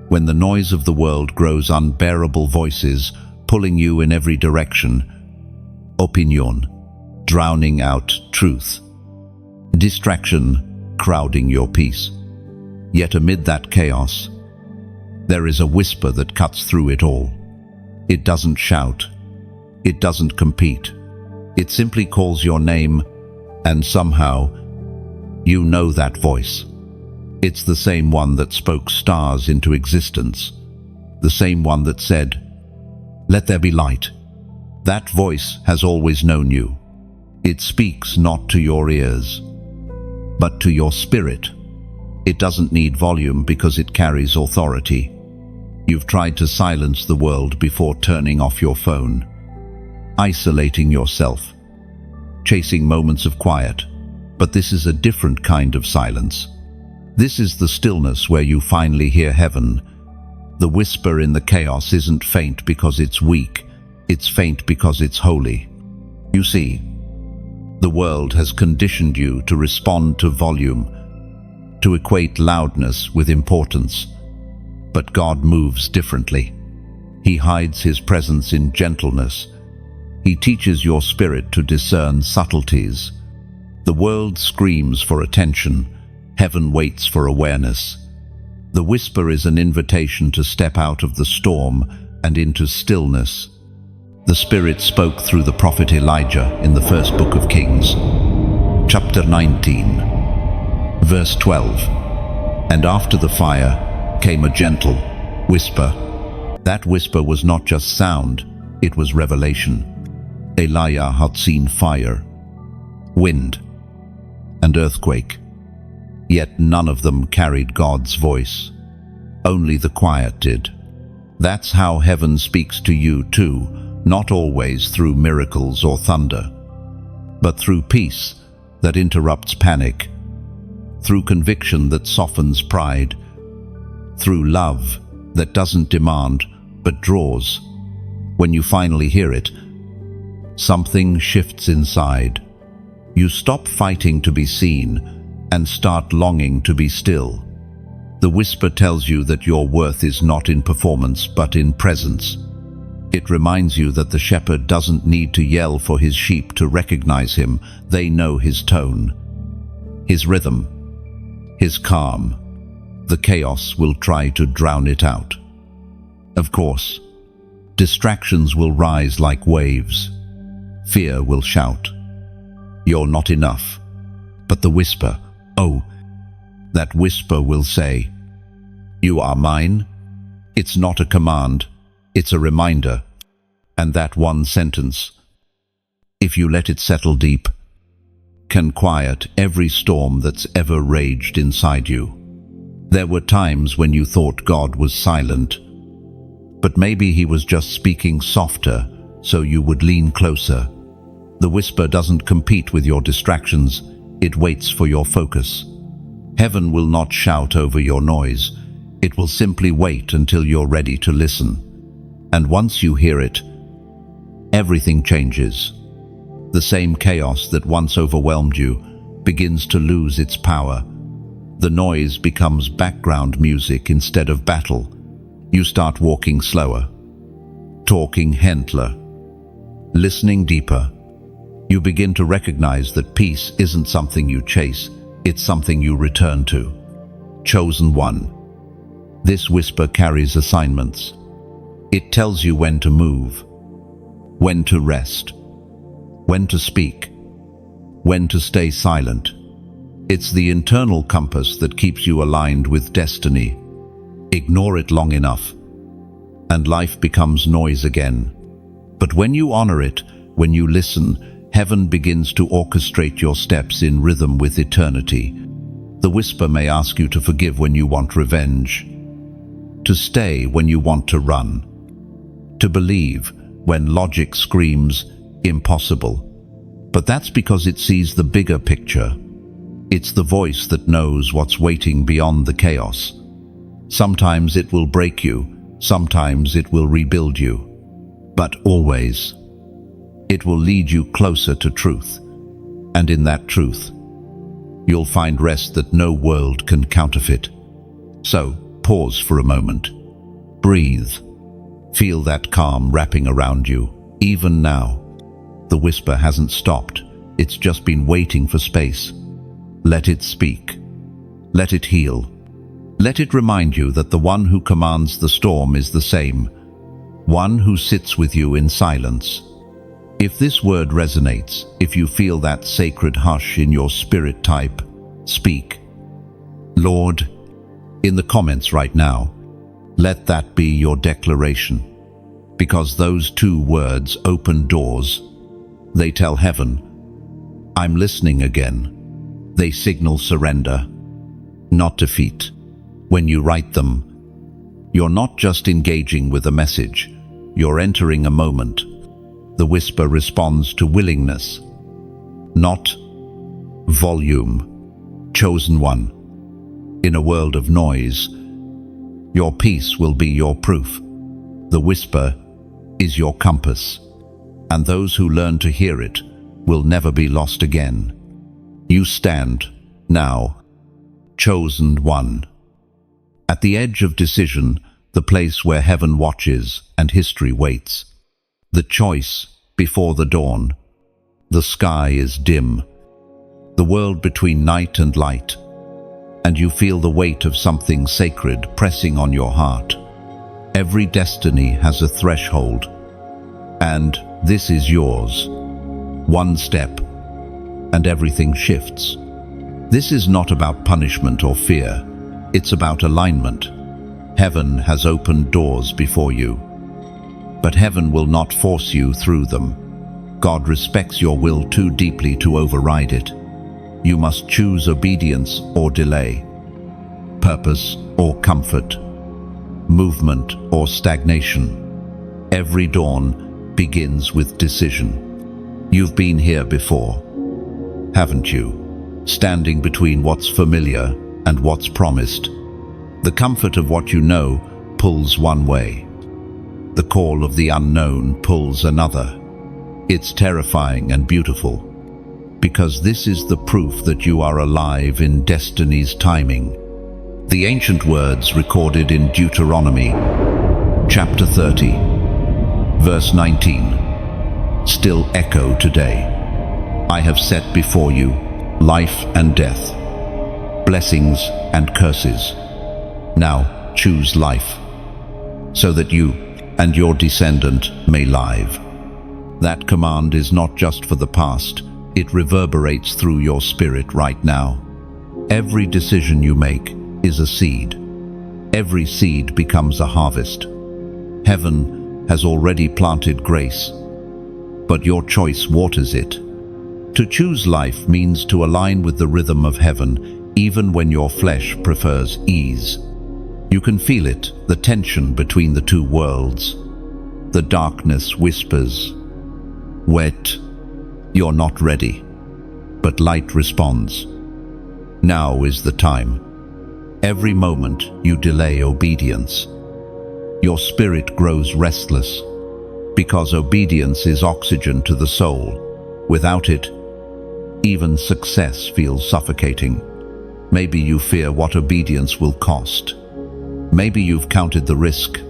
when the noise of the world grows unbearable voices pulling you in every direction. Opinion, drowning out truth. Distraction, crowding your peace. Yet amid that chaos, there is a whisper that cuts through it all. It doesn't shout. It doesn't compete. It simply calls your name, and somehow, you know that voice. It's the same one that spoke stars into existence. The same one that said, "Let there be light." That voice has always known you. It speaks not to your ears, but to your spirit. It doesn't need volume because it carries authority. You've tried to silence the world before turning off your phone, isolating yourself, chasing moments of quiet. But this is a different kind of silence. This is the stillness where you finally hear heaven. The whisper in the chaos isn't faint because it's weak. It's faint because it's holy. You see, the world has conditioned you to respond to volume, to equate loudness with importance. But God moves differently. He hides his presence in gentleness. He teaches your spirit to discern subtleties. The world screams for attention. Heaven waits for awareness. The whisper is an invitation to step out of the storm and into stillness. The Spirit spoke through the prophet Elijah in the first book of Kings, chapter 19, verse 12. And after the fire came a gentle whisper. That whisper was not just sound, it was revelation. Elijah had seen fire, wind, and earthquake. Yet none of them carried God's voice. Only the quiet did. That's how heaven speaks to you too, not always through miracles or thunder, but through peace that interrupts panic, through conviction that softens pride, through love that doesn't demand but draws. When you finally hear it, something shifts inside. You stop fighting to be seen and start longing to be still. The whisper tells you that your worth is not in performance but in presence. It reminds you that the shepherd doesn't need to yell for his sheep to recognize him. They know his tone, his rhythm, his calm. The chaos will try to drown it out. Of course, distractions will rise like waves. Fear will shout, "You're not enough." But the whisper, oh, that whisper will say, "You are mine." It's not a command, it's a reminder. And that one sentence, if you let it settle deep, can quiet every storm that's ever raged inside you. There were times when you thought God was silent, but maybe he was just speaking softer so you would lean closer. The whisper doesn't compete with your distractions, it waits for your focus. Heaven will not shout over your noise, it will simply wait until you're ready to listen. And once you hear it, everything changes. The same chaos that once overwhelmed you begins to lose its power. The noise becomes background music instead of battle. You start walking slower, talking gentler, listening deeper. You begin to recognize that peace isn't something you chase, it's something you return to. Chosen one. This whisper carries assignments. It tells you when to move, when to rest, when to speak, when to stay silent. It's the internal compass that keeps you aligned with destiny. Ignore it long enough, and life becomes noise again. But when you honor it, when you listen, heaven begins to orchestrate your steps in rhythm with eternity. The whisper may ask you to forgive when you want revenge, to stay when you want to run, to believe when logic screams impossible. But that's because it sees the bigger picture. It's the voice that knows what's waiting beyond the chaos. Sometimes it will break you, sometimes it will rebuild you, but always it will lead you closer to truth. And in that truth, you'll find rest that no world can counterfeit. So, pause for a moment. Breathe. Feel that calm wrapping around you. Even now, the whisper hasn't stopped. It's just been waiting for space. Let it speak. Let it heal. Let it remind you that the one who commands the storm is the same, one who sits with you in silence. If this word resonates, if you feel that sacred hush in your spirit, type, speak. Lord, in the comments right now, let that be your declaration. Because those two words open doors. They tell heaven, I'm listening again. They signal surrender, not defeat. When you write them, you're not just engaging with a message, you're entering a moment. The whisper responds to willingness, not volume. Chosen one. In a world of noise, your peace will be your proof. The whisper is your compass, and those who learn to hear it will never be lost again. You stand, now, chosen one. At the edge of decision, the place where heaven watches and history waits. The choice before the dawn. The sky is dim. The world between night and light. And you feel the weight of something sacred pressing on your heart. Every destiny has a threshold. And this is yours. One step, and everything shifts. This is not about punishment or fear. It's about alignment. Heaven has opened doors before you, but heaven will not force you through them. God respects your will too deeply to override it. You must choose obedience or delay, purpose or comfort, movement or stagnation. Every dawn begins with decision. You've been here before, haven't you? Standing between what's familiar and what's promised. The comfort of what you know pulls one way. The call of the unknown pulls another. It's terrifying and beautiful, because this is the proof that you are alive in destiny's timing. The ancient words recorded in Deuteronomy, chapter 30, verse 19, still echo today. I have set before you life and death, blessings and curses. Now choose life, so that you and your descendant may live. That command is not just for the past, it reverberates through your spirit right now. Every decision you make is a seed. Every seed becomes a harvest. Heaven has already planted grace, but your choice waters it. To choose life means to align with the rhythm of heaven, even when your flesh prefers ease. You can feel it, the tension between the two worlds. The darkness whispers, wet, you're not ready. But light responds, now is the time. Every moment you delay obedience, your spirit grows restless, because obedience is oxygen to the soul. Without it, even success feels suffocating. Maybe you fear what obedience will cost. Maybe you've counted the risk,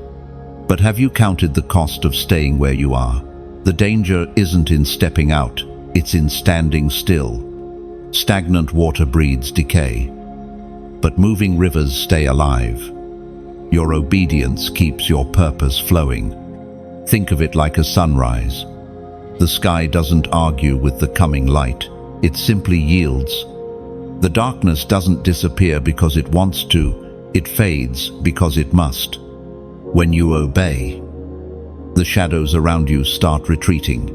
but have you counted the cost of staying where you are? The danger isn't in stepping out, it's in standing still. Stagnant water breeds decay, but moving rivers stay alive. Your obedience keeps your purpose flowing. Think of it like a sunrise. The sky doesn't argue with the coming light, it simply yields. The darkness doesn't disappear because it wants to, it fades because it must. When you obey, the shadows around you start retreating.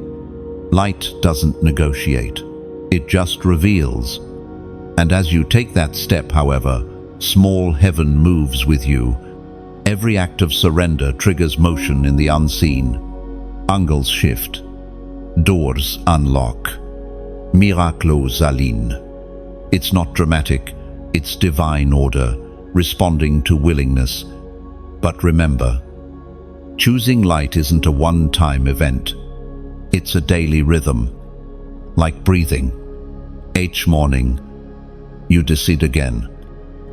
Light doesn't negotiate, it just reveals. And as you take that step, however, small heaven moves with you. Every act of surrender triggers motion in the unseen. Angles shift. Doors unlock. Miracles alin. It's not dramatic, it's divine order, responding to willingness. But remember, choosing light isn't a one-time event. It's a daily rhythm, like breathing. Each morning, you decide again.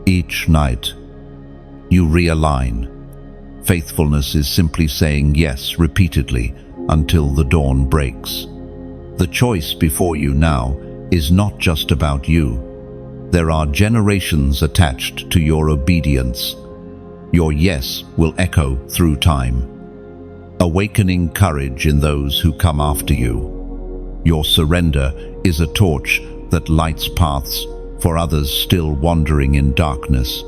Each night, you realign. Faithfulness is simply saying yes repeatedly until the dawn breaks. The choice before you now is not just about you. There are generations attached to your obedience. Your yes will echo through time, awakening courage in those who come after you. Your surrender is a torch that lights paths for others still wandering in darkness.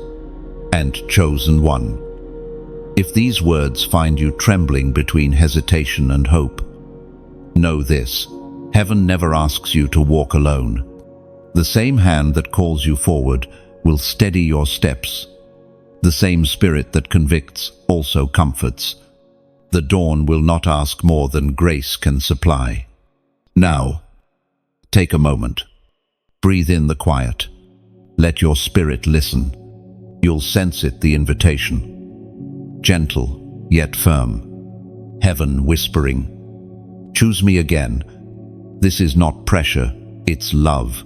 And chosen one. If these words find you trembling between hesitation and hope, know this: heaven never asks you to walk alone. The same hand that calls you forward will steady your steps. The same spirit that convicts also comforts. The dawn will not ask more than grace can supply. Now, take a moment. Breathe in the quiet. Let your spirit listen. You'll sense it, the invitation. Gentle, yet firm. Heaven whispering, "Choose me again." This is not pressure, it's love.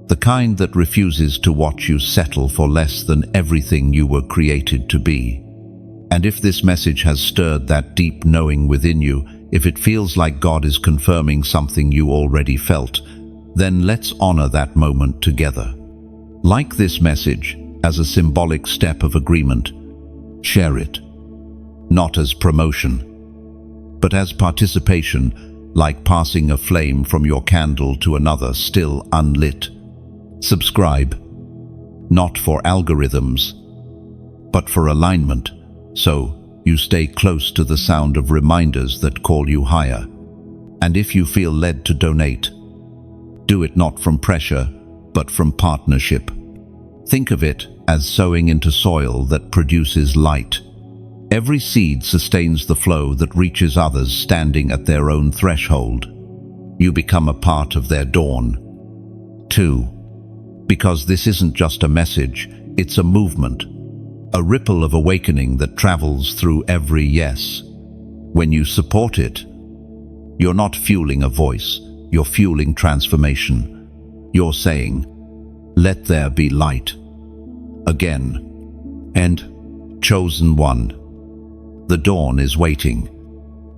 The kind that refuses to watch you settle for less than everything you were created to be. And if this message has stirred that deep knowing within you, if it feels like God is confirming something you already felt, then let's honor that moment together. Like this message, as a symbolic step of agreement, share it. Not as promotion, but as participation, like passing a flame from your candle to another still unlit. Subscribe, not for algorithms, but for alignment, so you stay close to the sound of reminders that call you higher. And if you feel led to donate, do it not from pressure, but from partnership. Think of it as sowing into soil that produces light. Every seed sustains the flow that reaches others standing at their own threshold. You become a part of their dawn. 2. Because this isn't just a message, it's a movement. A ripple of awakening that travels through every yes. When you support it, you're not fueling a voice, you're fueling transformation. You're saying, "Let there be light." Again. And chosen one. The dawn is waiting.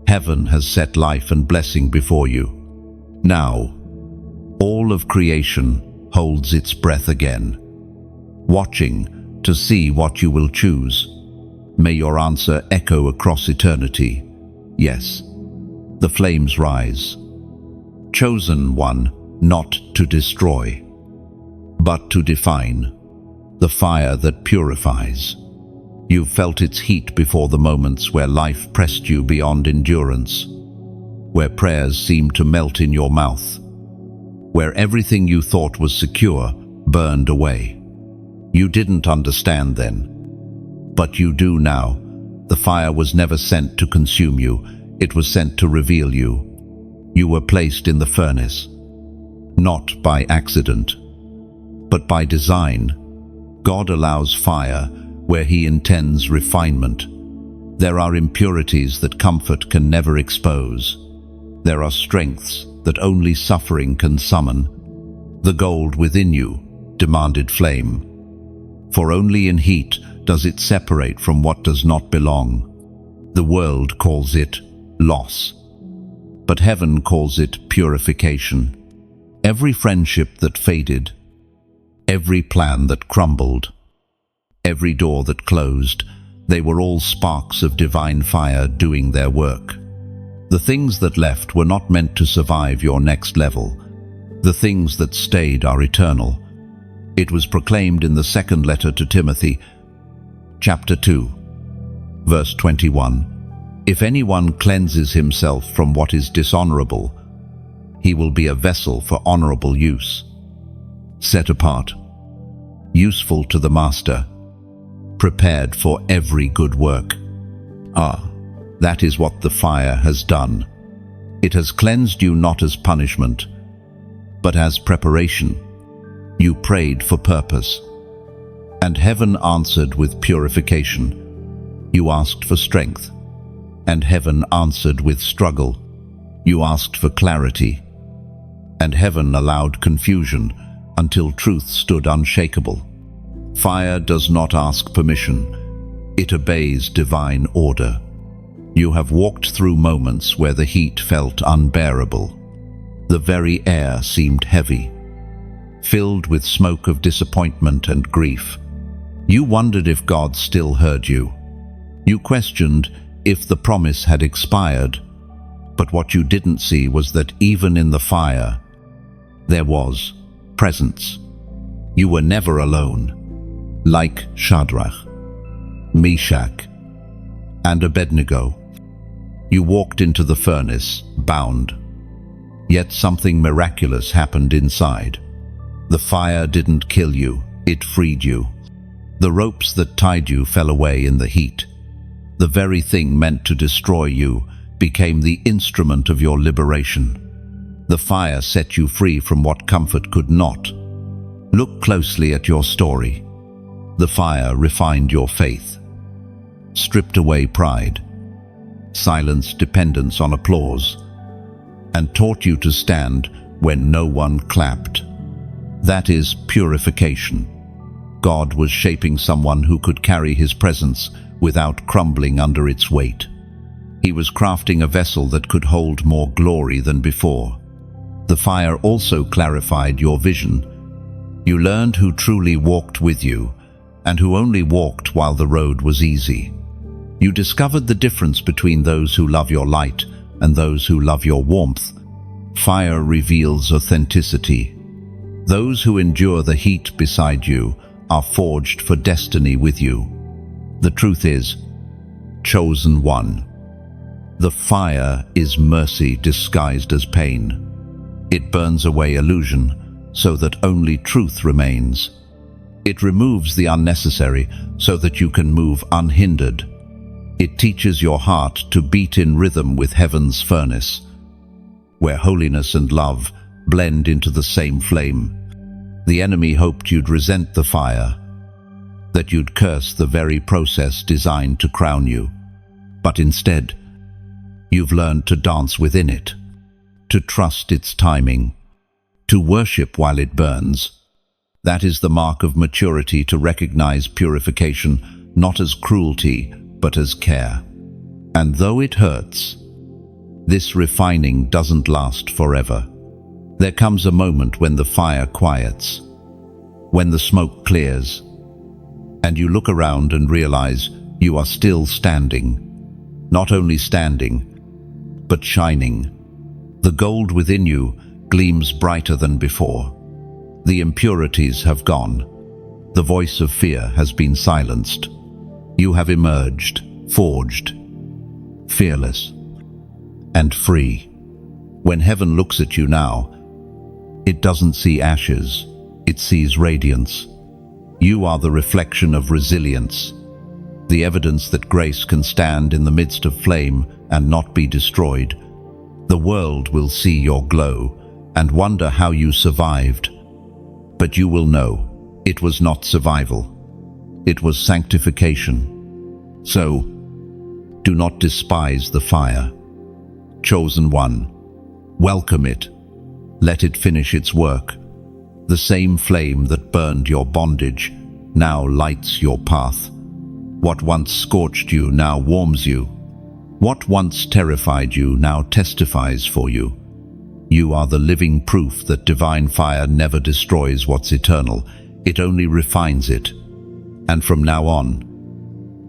Heaven has set life and blessing before you. Now, all of creation holds its breath again, watching to see what you will choose. May your answer echo across eternity. Yes. The flames rise. Chosen one, not to destroy, but to define. The fire that purifies. You've felt its heat before, the moments where life pressed you beyond endurance, where prayers seemed to melt in your mouth, where everything you thought was secure burned away. You didn't understand then, but you do now. The fire was never sent to consume you, it was sent to reveal you. You were placed in the furnace, not by accident, but by design. God allows fire where He intends refinement. There are impurities that comfort can never expose. There are strengths that only suffering can summon. The gold within you demanded flame, for only in heat does it separate from what does not belong. The world calls it loss, but heaven calls it purification. Every friendship that faded, every plan that crumbled, every door that closed, They were all sparks of divine fire doing their work. The things that left were not meant to survive your next level. The things that stayed are eternal. It was proclaimed in the second letter to Timothy, chapter 2, verse 21. If anyone cleanses himself from what is dishonorable, he will be a vessel for honorable use, set apart, useful to the master, prepared for every good work. That is what the fire has done. It has cleansed you not as punishment, but as preparation. You prayed for purpose, and heaven answered with purification. You asked for strength, and heaven answered with struggle. You asked for clarity, and heaven allowed confusion until truth stood unshakable. Fire does not ask permission. It obeys divine order. You have walked through moments where the heat felt unbearable. The very air seemed heavy, filled with smoke of disappointment and grief. You wondered if God still heard you. You questioned if the promise had expired. But what you didn't see was that even in the fire, there was presence. You were never alone. Like Shadrach, Meshach, and Abednego, you walked into the furnace, bound. Yet something miraculous happened inside. The fire didn't kill you, it freed you. The ropes that tied you fell away in the heat. The very thing meant to destroy you became the instrument of your liberation. The fire set you free from what comfort could not. Look closely at your story. The fire refined your faith, stripped away pride, silenced dependence on applause, and taught you to stand when no one clapped. That is purification. God was shaping someone who could carry his presence without crumbling under its weight. He was crafting a vessel that could hold more glory than before. The fire also clarified your vision. You learned who truly walked with you and who only walked while the road was easy. You discovered the difference between those who love your light and those who love your warmth. Fire reveals authenticity. Those who endure the heat beside you are forged for destiny with you. The truth is, chosen one. The fire is mercy disguised as pain. It burns away illusion so that only truth remains. It removes the unnecessary so that you can move unhindered. It teaches your heart to beat in rhythm with heaven's furnace, where holiness and love blend into the same flame. The enemy hoped you'd resent the fire, that you'd curse the very process designed to crown you. But instead, you've learned to dance within it, to trust its timing, to worship while it burns. That is the mark of maturity, to recognize purification not as cruelty, but as care. And though it hurts, this refining doesn't last forever. There comes a moment when the fire quiets, when the smoke clears, and you look around and realize you are still standing. Not only standing, but shining. The gold within you gleams brighter than before. The impurities have gone. The voice of fear has been silenced. You have emerged, forged, fearless, and free. When heaven looks at you now, it doesn't see ashes, it sees radiance. You are the reflection of resilience, the evidence that grace can stand in the midst of flame and not be destroyed. The world will see your glow and wonder how you survived. But you will know, it was not survival. It was sanctification. So, do not despise the fire. Chosen one, welcome it. Let it finish its work. The same flame that burned your bondage now lights your path. What once scorched you now warms you. What once terrified you now testifies for you. You are the living proof that divine fire never destroys what's eternal. It only refines it. And from now on,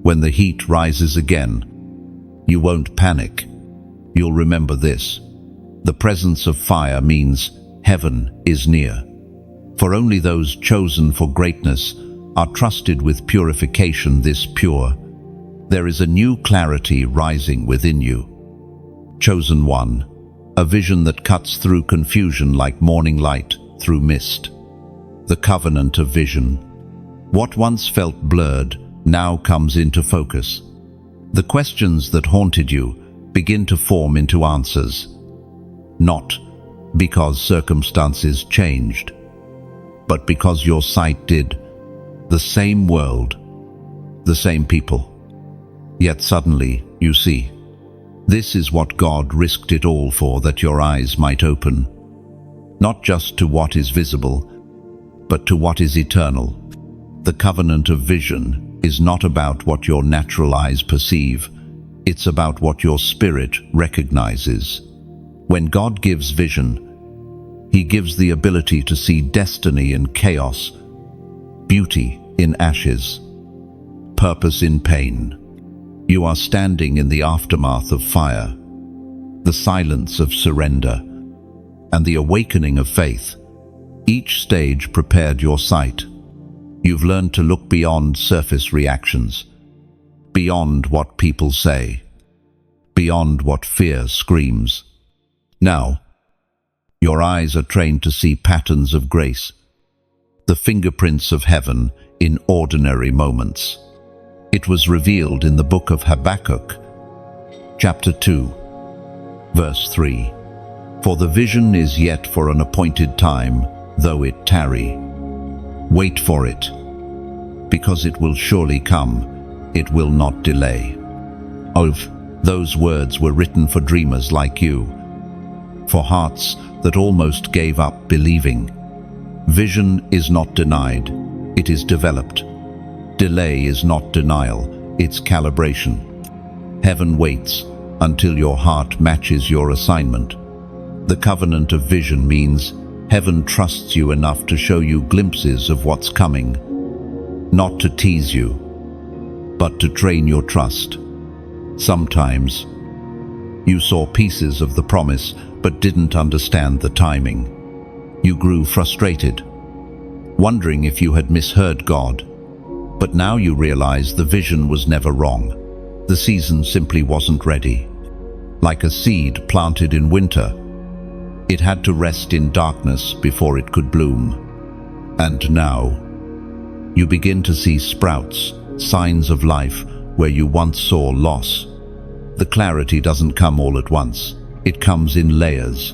when the heat rises again, you won't panic. You'll remember this. The presence of fire means heaven is near. For only those chosen for greatness are trusted with purification this pure. There is a new clarity rising within you. Chosen one, a vision that cuts through confusion like morning light through mist. The covenant of vision. What once felt blurred now comes into focus. The questions that haunted you begin to form into answers. Not because circumstances changed, but because your sight did. The same world, the same people. Yet suddenly you see. This is what God risked it all for, that your eyes might open. Not just to what is visible, but to what is eternal. The covenant of vision is not about what your natural eyes perceive. It's about what your spirit recognizes. When God gives vision, He gives the ability to see destiny in chaos, beauty in ashes, purpose in pain. You are standing in the aftermath of fire, the silence of surrender, and the awakening of faith. Each stage prepared your sight. You've learned to look beyond surface reactions, beyond what people say, beyond what fear screams. Now, your eyes are trained to see patterns of grace, the fingerprints of heaven in ordinary moments. It was revealed in the book of Habakkuk, chapter 2, verse 3. For the vision is yet for an appointed time, though it tarry. Wait for it, because it will surely come, it will not delay. Those words were written for dreamers like you, for hearts that almost gave up believing. Vision is not denied, it is developed. Delay is not denial, it's calibration. Heaven waits until your heart matches your assignment. The covenant of vision means heaven trusts you enough to show you glimpses of what's coming, not to tease you, but to train your trust. Sometimes you saw pieces of the promise but didn't understand the timing. You grew frustrated, wondering if you had misheard God. But now you realize the vision was never wrong. The season simply wasn't ready. Like a seed planted in winter, it had to rest in darkness before it could bloom. And now, you begin to see sprouts, signs of life where you once saw loss. The clarity doesn't come all at once. It comes in layers.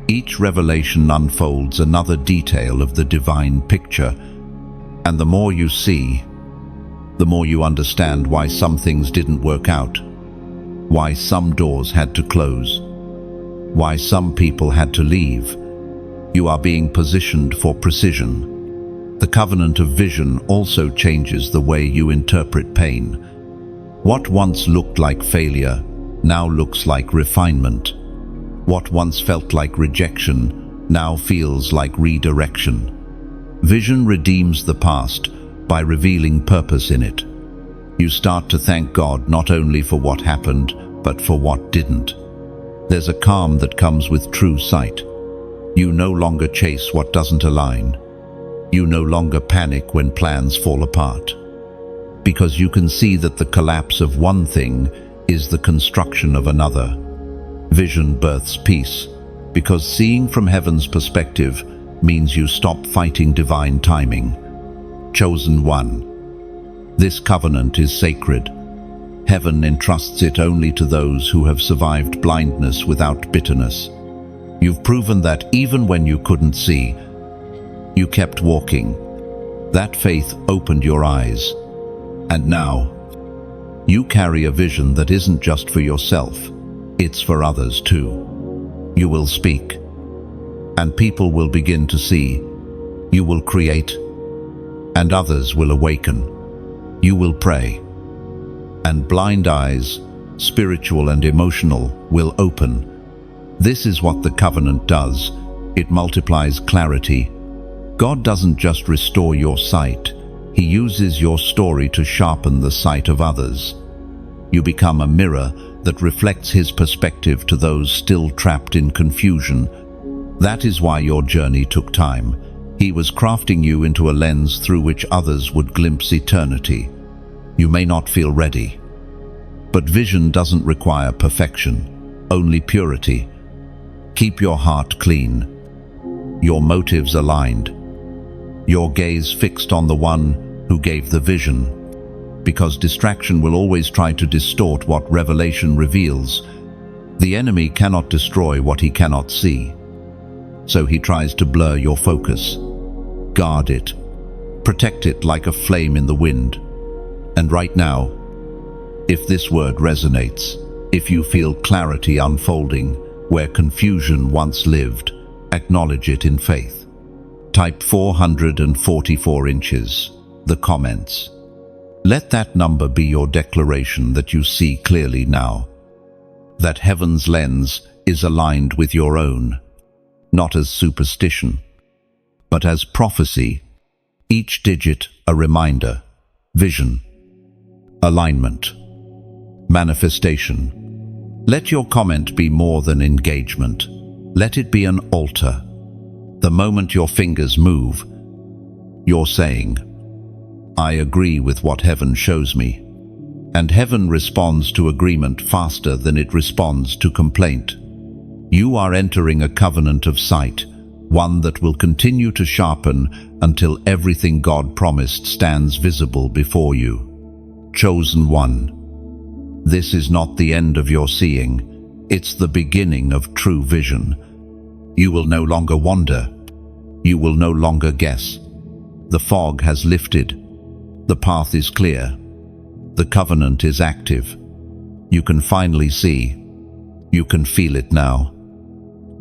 Each revelation unfolds another detail of the divine picture. And the more you see, the more you understand why some things didn't work out, why some doors had to close, why some people had to leave. You are being positioned for precision. The covenant of vision also changes the way you interpret pain. What once looked like failure now looks like refinement. What once felt like rejection now feels like redirection. Vision redeems the past by revealing purpose in it. You start to thank God not only for what happened, but for what didn't. There's a calm that comes with true sight. You no longer chase what doesn't align. You no longer panic when plans fall apart. Because you can see that the collapse of one thing is the construction of another. Vision births peace, because seeing from heaven's perspective means you stop fighting divine timing. Chosen one. This covenant is sacred. Heaven entrusts it only to those who have survived blindness without bitterness. You've proven that even when you couldn't see, you kept walking. That faith opened your eyes. And now, you carry a vision that isn't just for yourself, it's for others too. You will speak, and people will begin to see. You will create, and others will awaken. You will pray, and blind eyes, spiritual and emotional, will open. This is what the covenant does. It multiplies clarity. God doesn't just restore your sight, He uses your story to sharpen the sight of others. You become a mirror that reflects his perspective to those still trapped in confusion. That is why your journey took time. He was crafting you into a lens through which others would glimpse eternity. You may not feel ready, but vision doesn't require perfection, only purity. Keep your heart clean, your motives aligned, your gaze fixed on the one who gave the vision, because distraction will always try to distort what revelation reveals. The enemy cannot destroy what he cannot see, so he tries to blur your focus. Guard it, protect it like a flame in the wind. And right now, if this word resonates, if you feel clarity unfolding where confusion once lived, acknowledge it in faith. Type 444 inches, the comments. Let that number be your declaration that you see clearly now, that heaven's lens is aligned with your own, not as superstition, but as prophecy, each digit a reminder, vision, alignment, manifestation. Let your comment be more than engagement. Let it be an altar. The moment your fingers move, you're saying, I agree with what heaven shows me. And heaven responds to agreement faster than it responds to complaint. You are entering a covenant of sight, one that will continue to sharpen until everything God promised stands visible before you. Chosen one. This is not the end of your seeing, it's the beginning of true vision. You will no longer wander. You will no longer guess. The fog has lifted. The path is clear. The covenant is active. You can finally see. You can feel it now.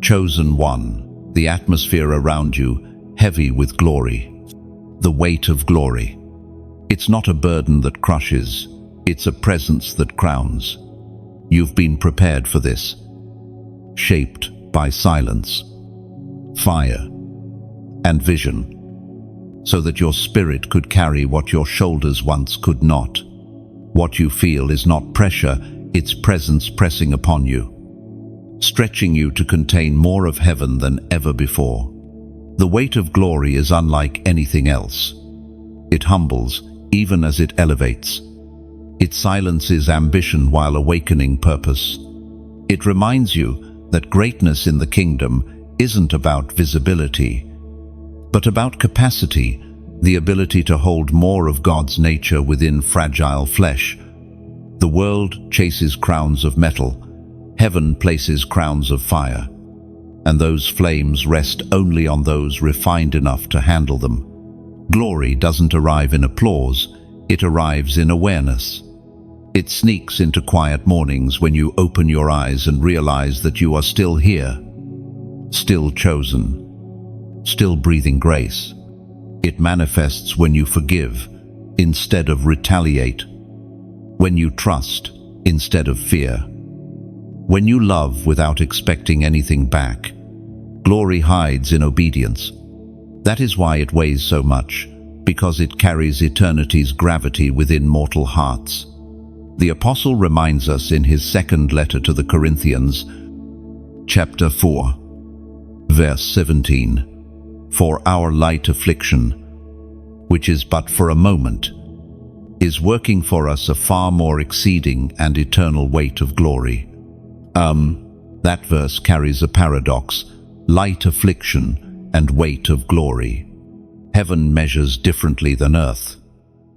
Chosen one, the atmosphere around you, heavy with glory. The weight of glory. It's not a burden that crushes. It's a presence that crowns. You've been prepared for this. Shaped by silence, fire, and vision, so that your spirit could carry what your shoulders once could not. What you feel is not pressure, it's presence pressing upon you, stretching you to contain more of heaven than ever before. The weight of glory is unlike anything else. It humbles, even as it elevates. It silences ambition while awakening purpose. It reminds you that greatness in the kingdom isn't about visibility, but about capacity, the ability to hold more of God's nature within fragile flesh. The world chases crowns of metal. Heaven places crowns of fire. And those flames rest only on those refined enough to handle them. Glory doesn't arrive in applause, it arrives in awareness. It sneaks into quiet mornings when you open your eyes and realize that you are still here, still chosen, still breathing grace. It manifests when you forgive instead of retaliate, when you trust instead of fear, when you love without expecting anything back. Glory hides in obedience. That is why it weighs so much, because it carries eternity's gravity within mortal hearts. The Apostle reminds us in his second letter to the Corinthians, chapter 4, verse 17, "For our light affliction, which is but for a moment, is working for us a far more exceeding and eternal weight of glory." That verse carries a paradox: light affliction and weight of glory. Heaven measures differently than earth.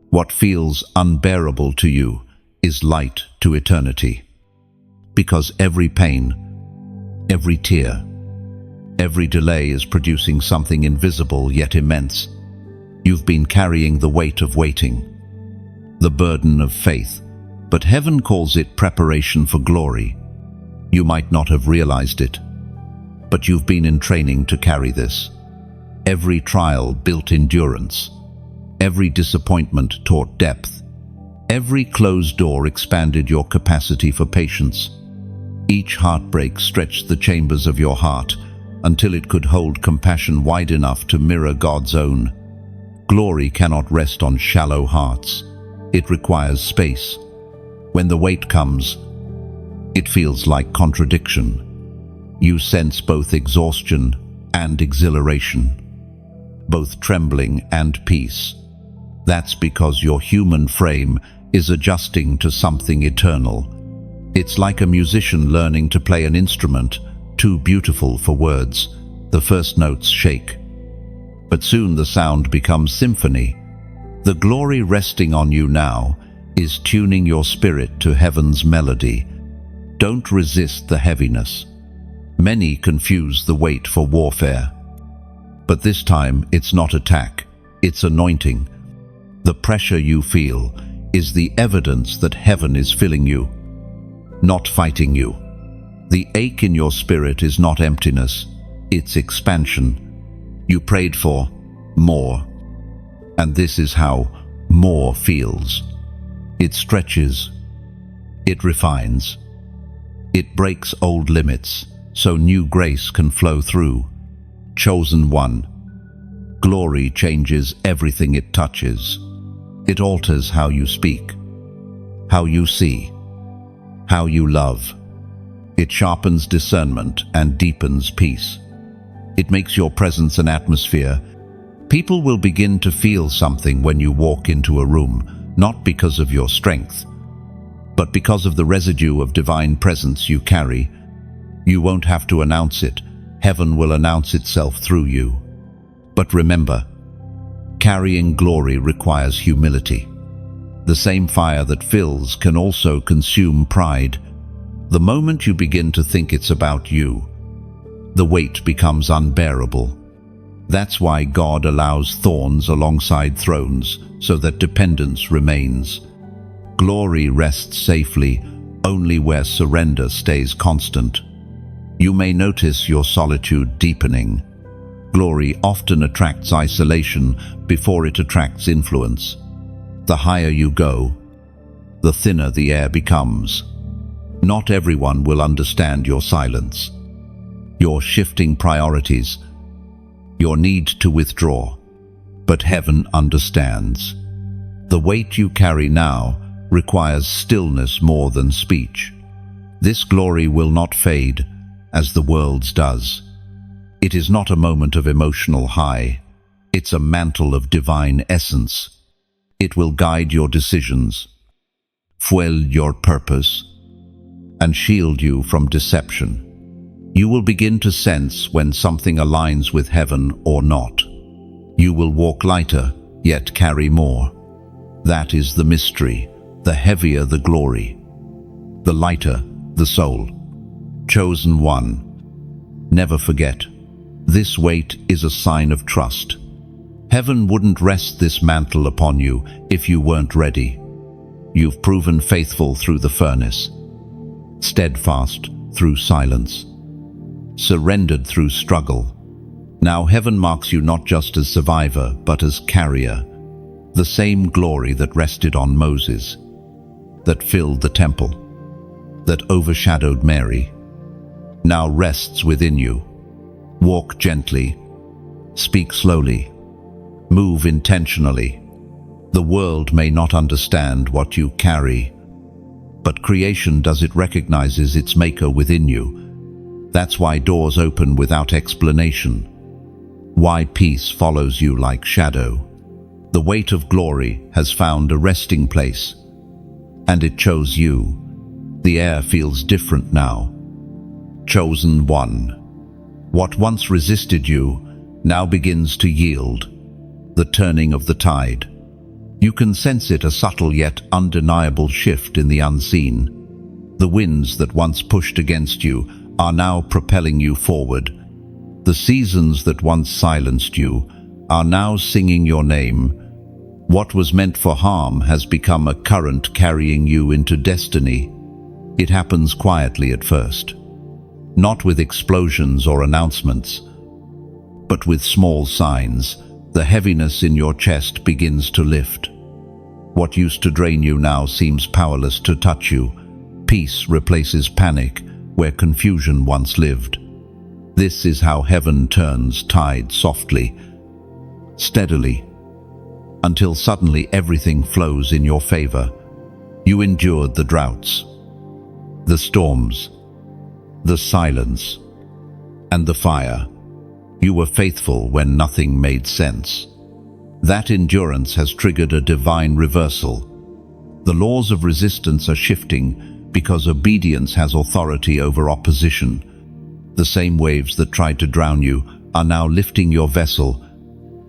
What feels unbearable to you is light to eternity. Because every pain, every tear, every delay is producing something invisible yet immense. You've been carrying the weight of waiting, the burden of faith, but heaven calls it preparation for glory. You might not have realized it, but you've been in training to carry this. Every trial built endurance. Every disappointment taught depth. Every closed door expanded your capacity for patience. Each heartbreak stretched the chambers of your heart until it could hold compassion wide enough to mirror God's own. Glory cannot rest on shallow hearts. It requires space. When the weight comes, it feels like contradiction. You sense both exhaustion and exhilaration, both trembling and peace. That's because your human frame is adjusting to something eternal. It's like a musician learning to play an instrument, too beautiful for words. The first notes shake, but soon the sound becomes symphony. The glory resting on you now is tuning your spirit to heaven's melody. Don't resist the heaviness. Many confuse the weight for warfare. But this time it's not attack, it's anointing. The pressure you feel is the evidence that heaven is filling you, not fighting you. The ache in your spirit is not emptiness, it's expansion. You prayed for more, and this is how more feels. It stretches, it refines, it breaks old limits so new grace can flow through. Chosen one. Glory changes everything it touches. It alters how you speak, how you see, how you love. It sharpens discernment and deepens peace. It makes your presence an atmosphere. People will begin to feel something when you walk into a room, not because of your strength, but because of the residue of divine presence you carry. You won't have to announce it. Heaven will announce itself through you. But remember, carrying glory requires humility. The same fire that fills can also consume pride. The moment you begin to think it's about you, the weight becomes unbearable. That's why God allows thorns alongside thrones, so that dependence remains. Glory rests safely only where surrender stays constant. You may notice your solitude deepening. Glory often attracts isolation before it attracts influence. The higher you go, the thinner the air becomes. Not everyone will understand your silence, your shifting priorities, your need to withdraw. But heaven understands. The weight you carry now requires stillness more than speech. This glory will not fade as the world's does. It is not a moment of emotional high. It's a mantle of divine essence. It will guide your decisions, fuel your purpose, and shield you from deception. You will begin to sense when something aligns with heaven or not. You will walk lighter, yet carry more. That is the mystery. The heavier the glory, the lighter the soul. Chosen one. Never forget, this weight is a sign of trust. Heaven wouldn't rest this mantle upon you if you weren't ready. You've proven faithful through the furnace, steadfast through silence, surrendered through struggle. Now heaven marks you not just as survivor, but as carrier. The same glory that rested on Moses, that filled the temple, that overshadowed Mary, now rests within you. Walk gently, speak slowly, move intentionally. The world may not understand what you carry, but creation does. It recognizes its maker within you. That's why doors open without explanation, why peace follows you like shadow. The weight of glory has found a resting place, and it chose you. The air feels different now. Chosen one. What once resisted you now begins to yield. The turning of the tide. You can sense it, a subtle yet undeniable shift in the unseen. The winds that once pushed against you are now propelling you forward. The seasons that once silenced you are now singing your name. What was meant for harm has become a current carrying you into destiny. It happens quietly at first, not with explosions or announcements, but with small signs. The heaviness in your chest begins to lift. What used to drain you now seems powerless to touch you. Peace replaces panic where confusion once lived. This is how heaven turns tide softly, steadily, until suddenly everything flows in your favor. You endured the droughts, the storms, the silence, and the fire. You were faithful when nothing made sense. That endurance has triggered a divine reversal. The laws of resistance are shifting because obedience has authority over opposition. The same waves that tried to drown you are now lifting your vessel,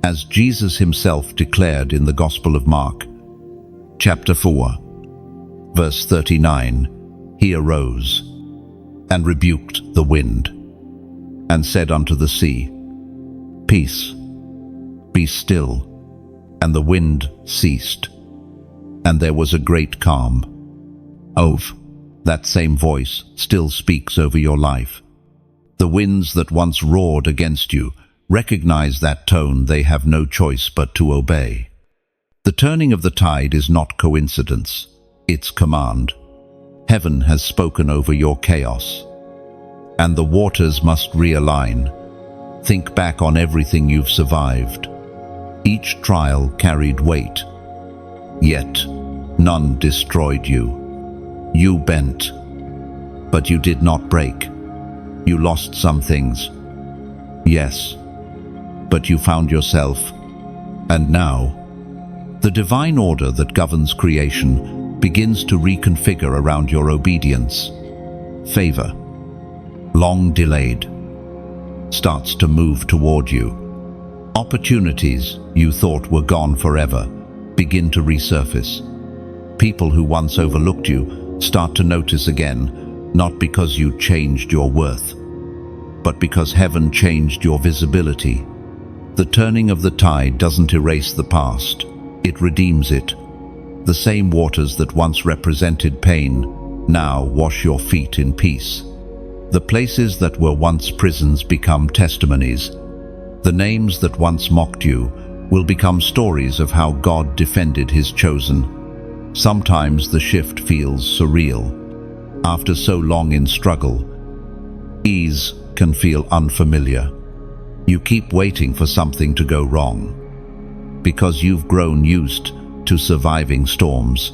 as Jesus himself declared in the Gospel of Mark, chapter 4, verse 39. He arose and rebuked the wind and said unto the sea, Peace, be still. And the wind ceased, and there was a great calm. That same voice still speaks over your life. The winds that once roared against you recognize that tone. They have no choice but to obey. The turning of the tide is not coincidence, it's command. Heaven has spoken over your chaos, and the waters must realign. Think back on everything you've survived. Each trial carried weight, yet none destroyed you. You bent, but you did not break. You lost some things, yes, but you found yourself. And now, the divine order that governs creation begins to reconfigure around your obedience. Favor, long delayed, starts to move toward you. Opportunities you thought were gone forever begin to resurface. People who once overlooked you start to notice again, not because you changed your worth, but because heaven changed your visibility. The turning of the tide doesn't erase the past, it redeems it. The same waters that once represented pain now wash your feet in peace. The places that were once prisons become testimonies. The names that once mocked you will become stories of how God defended his chosen. Sometimes the shift feels surreal. After so long in struggle, ease can feel unfamiliar. You keep waiting for something to go wrong, because you've grown used to surviving storms.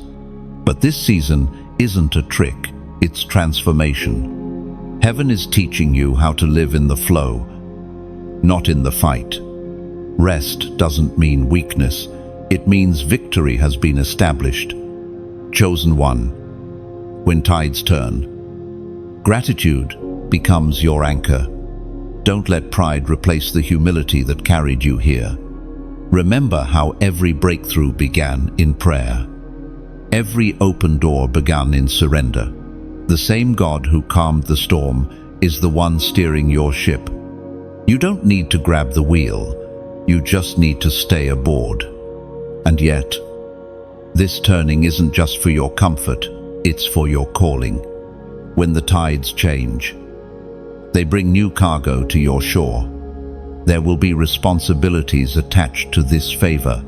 But this season isn't a trick, it's transformation. Heaven is teaching you how to live in the flow, not in the fight. Rest doesn't mean weakness, it means victory has been established. Chosen one, when tides turn, gratitude becomes your anchor. Don't let pride replace the humility that carried you here. Remember how every breakthrough began in prayer. Every open door began in surrender. The same God who calmed the storm is the one steering your ship. You don't need to grab the wheel, you just need to stay aboard. And yet, this turning isn't just for your comfort, it's for your calling. When the tides change, they bring new cargo to your shore. There will be responsibilities attached to this favor,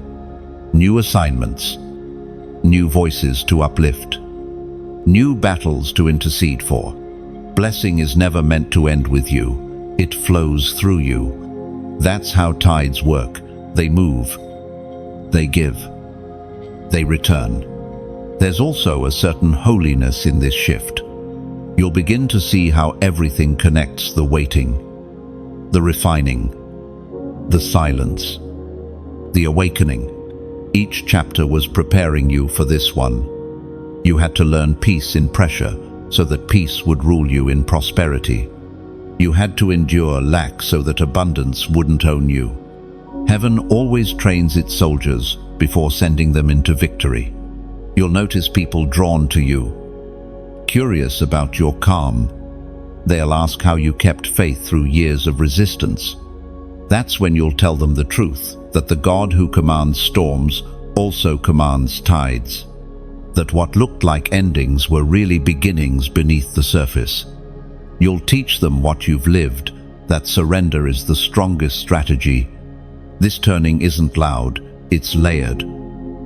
new assignments, new voices to uplift, new battles to intercede for. Blessing is never meant to end with you. It flows through you. That's how tides work. They move, they give, they return. There's also a certain holiness in this shift. You'll begin to see how everything connects: the waiting, the refining, the silence, the awakening. Each chapter was preparing you for this one. You had to learn peace in pressure so that peace would rule you in prosperity. You had to endure lack so that abundance wouldn't own you. Heaven always trains its soldiers before sending them into victory. You'll notice people drawn to you, curious about your calm. They'll ask how you kept faith through years of resistance. That's when you'll tell them the truth, that the God who commands storms also commands tides. That what looked like endings were really beginnings beneath the surface. You'll teach them what you've lived, that surrender is the strongest strategy. This turning isn't loud, it's layered.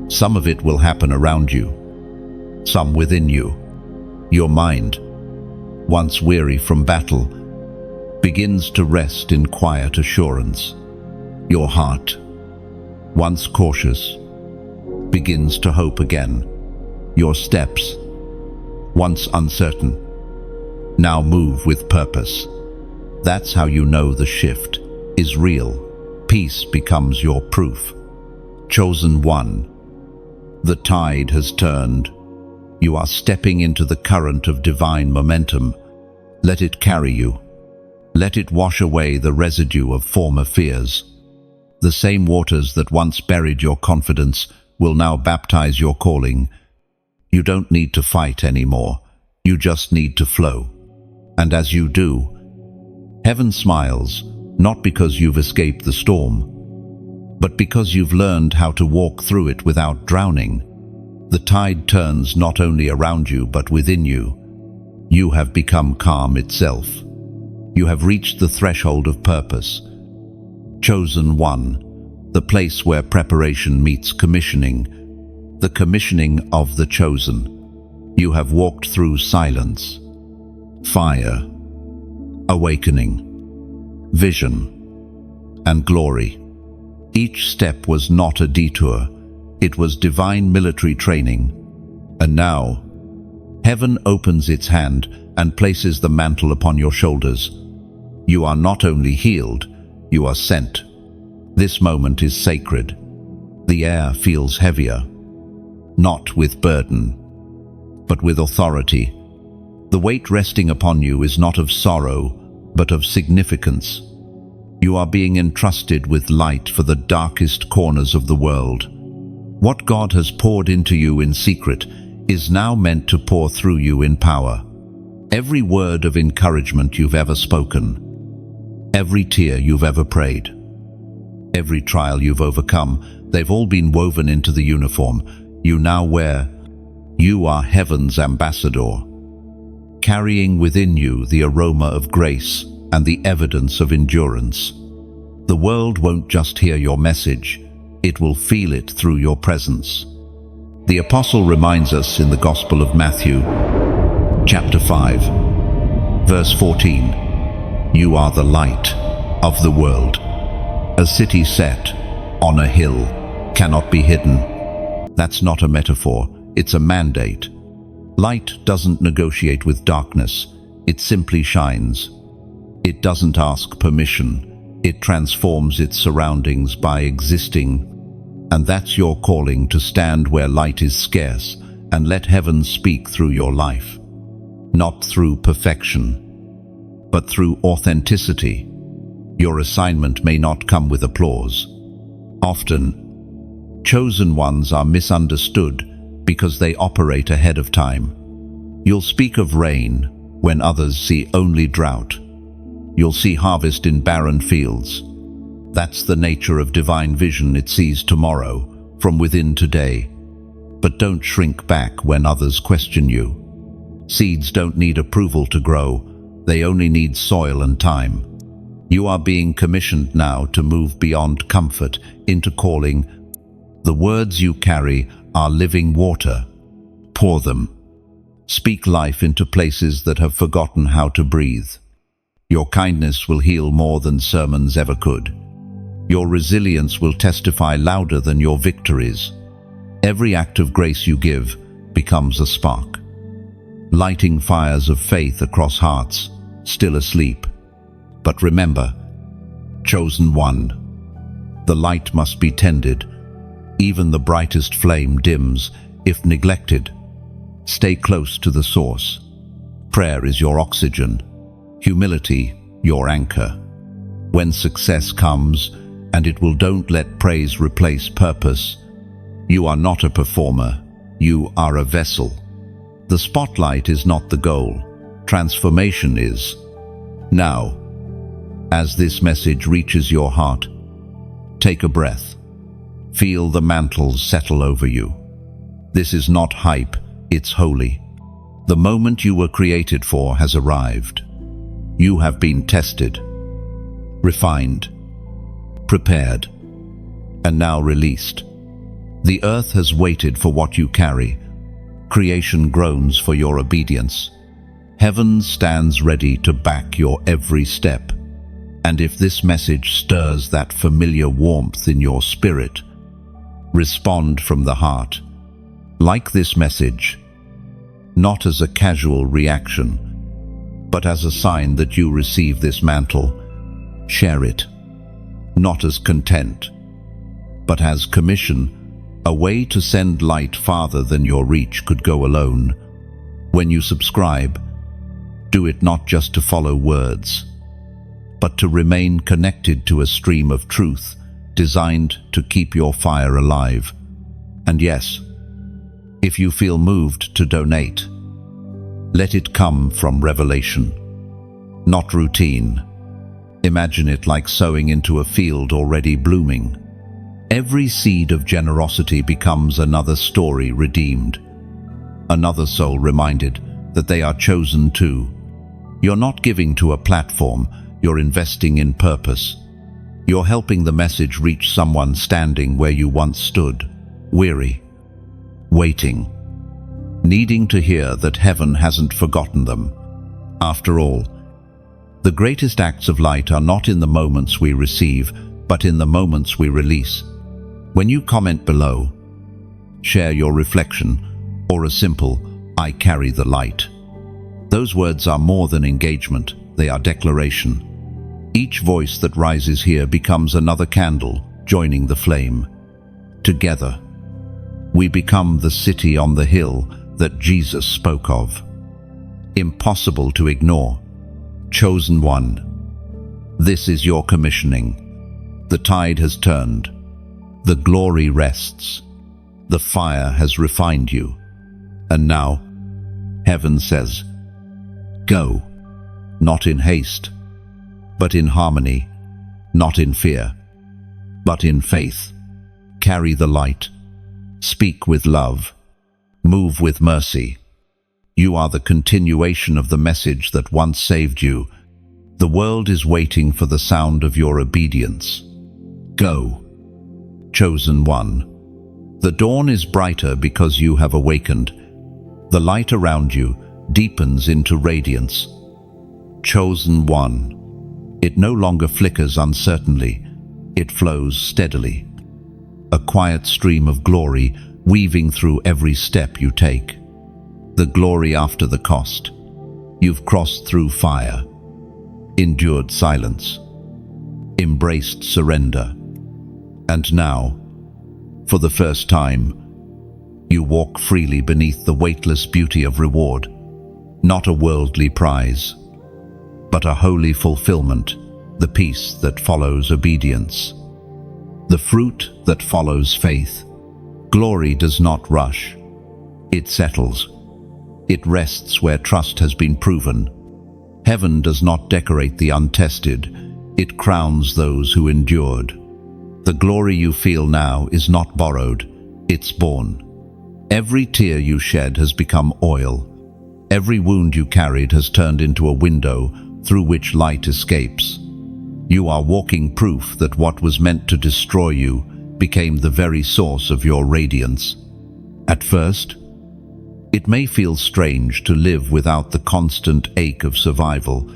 Some of it will happen around you, some within you. Your mind, once weary from battle, begins to rest in quiet assurance. Your heart, once cautious, begins to hope again. Your steps, once uncertain, now move with purpose. That's how you know the shift is real. Peace becomes your proof. Chosen one. The tide has turned. You are stepping into the current of divine momentum. Let it carry you. Let it wash away the residue of former fears. The same waters that once buried your confidence will now baptize your calling. You don't need to fight anymore. You just need to flow. And as you do, heaven smiles, not because you've escaped the storm, but because you've learned how to walk through it without drowning. The tide turns not only around you but within you. You have become calm itself. You have reached the threshold of purpose. Chosen one, the place where preparation meets commissioning, the commissioning of the chosen. You have walked through silence, fire, awakening, vision, and glory. Each step was not a detour, it was divine military training. And now, heaven opens its hand and places the mantle upon your shoulders. You are not only healed, you are sent. This moment is sacred. The air feels heavier, not with burden, but with authority. The weight resting upon you is not of sorrow, but of significance. You are being entrusted with light for the darkest corners of the world. What God has poured into you in secret is now meant to pour through you in power. Every word of encouragement you've ever spoken, every tear you've ever prayed, every trial you've overcome, they've all been woven into the uniform you now wear. You are heaven's ambassador, carrying within you the aroma of grace and the evidence of endurance. The world won't just hear your message, it will feel it through your presence. The apostle reminds us in the Gospel of Matthew, chapter 5, verse 14, "You are the light of the world. A city set on a hill cannot be hidden." That's not a metaphor, it's a mandate. Light doesn't negotiate with darkness, it simply shines. It doesn't ask permission, it transforms its surroundings by existing. And that's your calling, to stand where light is scarce and let heaven speak through your life. Not through perfection, but through authenticity. Your assignment may not come with applause. Often, chosen ones are misunderstood because they operate ahead of time. You'll speak of rain when others see only drought. You'll see harvest in barren fields. That's the nature of divine vision. It sees tomorrow from within today. But don't shrink back when others question you. Seeds don't need approval to grow. They only need soil and time. You are being commissioned now to move beyond comfort into calling. The words you carry are living water. Pour them. Speak life into places that have forgotten how to breathe. Your kindness will heal more than sermons ever could. Your resilience will testify louder than your victories. Every act of grace you give becomes a spark, lighting fires of faith across hearts still asleep. But remember, chosen one, the light must be tended. Even the brightest flame dims if neglected. Stay close to the source. Prayer is your oxygen, humility your anchor. When success comes, and it will, don't let praise replace purpose. You are not a performer, you are a vessel. The spotlight is not the goal, transformation is. Now, as this message reaches your heart, take a breath. Feel the mantles settle over you. This is not hype, it's holy. The moment you were created for has arrived. You have been tested, refined, prepared, and now released. The earth has waited for what you carry. Creation groans for your obedience. Heaven stands ready to back your every step. And if this message stirs that familiar warmth in your spirit, Respond from the heart. Like this message, not as a casual reaction, but as a sign that you receive this mantle. Share it, not as content, but as commission, a way to send light farther than your reach could go alone. When you subscribe, do it not just to follow words, but to remain connected to a stream of truth designed to keep your fire alive. And yes, if you feel moved to donate, let it come from revelation, not routine. Imagine it like sowing into a field already blooming. Every seed of generosity becomes another story redeemed, another soul reminded that they are chosen too. You're not giving to a platform, you're investing in purpose. You're helping the message reach someone standing where you once stood, weary, waiting, needing to hear that heaven hasn't forgotten them. After all, the greatest acts of light are not in the moments we receive, but in the moments we release. When you comment below, share your reflection, or a simple, "I carry the light," those words are more than engagement, they are declaration. Each voice that rises here becomes another candle, joining the flame. Together, we become the city on the hill that Jesus spoke of. Impossible to ignore. Chosen one. This is your commissioning. The tide has turned. The glory rests. The fire has refined you. And now, heaven says, go, not in haste, but in harmony, not in fear, but in faith. Carry the light. Speak with love. Move with mercy. You are the continuation of the message that once saved you. The world is waiting for the sound of your obedience. Go, chosen one. The dawn is brighter because you have awakened. The light around you deepens into radiance. Chosen one. It no longer flickers uncertainly. It flows steadily. A quiet stream of glory weaving through every step you take. The glory after the cost. You've crossed through fire, endured silence, embraced surrender. And now, for the first time, you walk freely beneath the weightless beauty of reward. Not a worldly prize, but a holy fulfillment, the peace that follows obedience, the fruit that follows faith. Glory does not rush. It settles. It rests where trust has been proven. Heaven does not decorate the untested. It crowns those who endured. The glory you feel now is not borrowed. It's born. Every tear you shed has become oil. Every wound you carried has turned into a window through which light escapes. You are walking proof that what was meant to destroy you became the very source of your radiance. At first, it may feel strange to live without the constant ache of survival.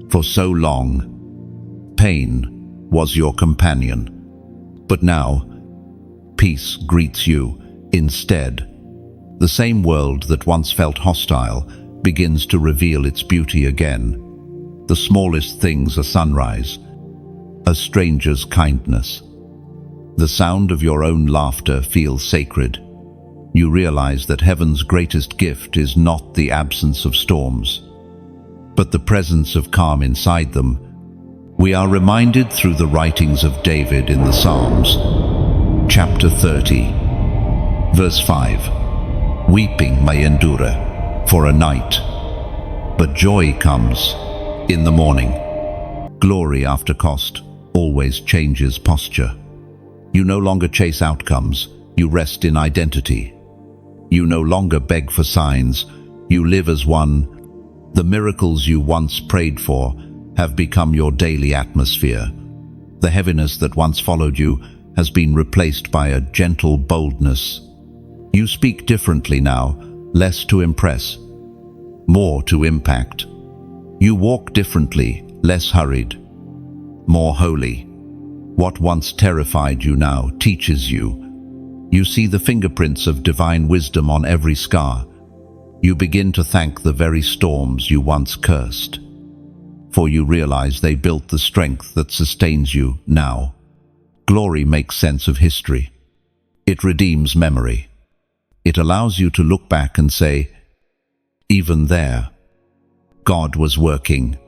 For so long, pain was your companion. But now, peace greets you instead. The same world that once felt hostile begins to reveal its beauty again. The smallest things: a sunrise, a stranger's kindness. The sound of your own laughter feels sacred. You realize that heaven's greatest gift is not the absence of storms, but the presence of calm inside them. We are reminded through the writings of David in the Psalms, chapter 30, verse 5. Weeping may endure for a night, but joy comes in the morning. Glory after cost always changes posture. You no longer chase outcomes, you rest in identity. You no longer beg for signs, you live as one. The miracles you once prayed for have become your daily atmosphere. The heaviness that once followed you has been replaced by a gentle boldness. You speak differently now, less to impress, more to impact. You walk differently, less hurried, more holy. What once terrified you now teaches you. You see the fingerprints of divine wisdom on every scar. You begin to thank the very storms you once cursed, for you realize they built the strength that sustains you now. Glory makes sense of history. It redeems memory. It allows you to look back and say, even there, God was working.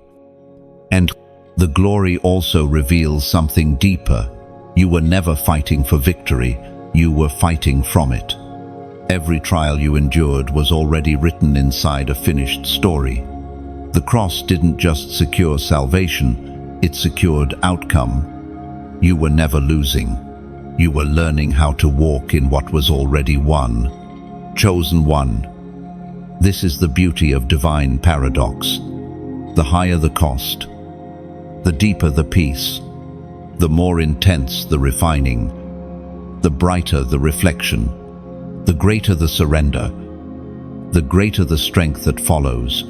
And the glory also reveals something deeper. You were never fighting for victory, you were fighting from it. Every trial you endured was already written inside a finished story. The cross didn't just secure salvation, it secured outcome. You were never losing. You were learning how to walk in what was already won. Chosen one. This is the beauty of divine paradox. The higher the cost, the deeper the peace, the more intense the refining, the brighter the reflection, the greater the surrender, the greater the strength that follows.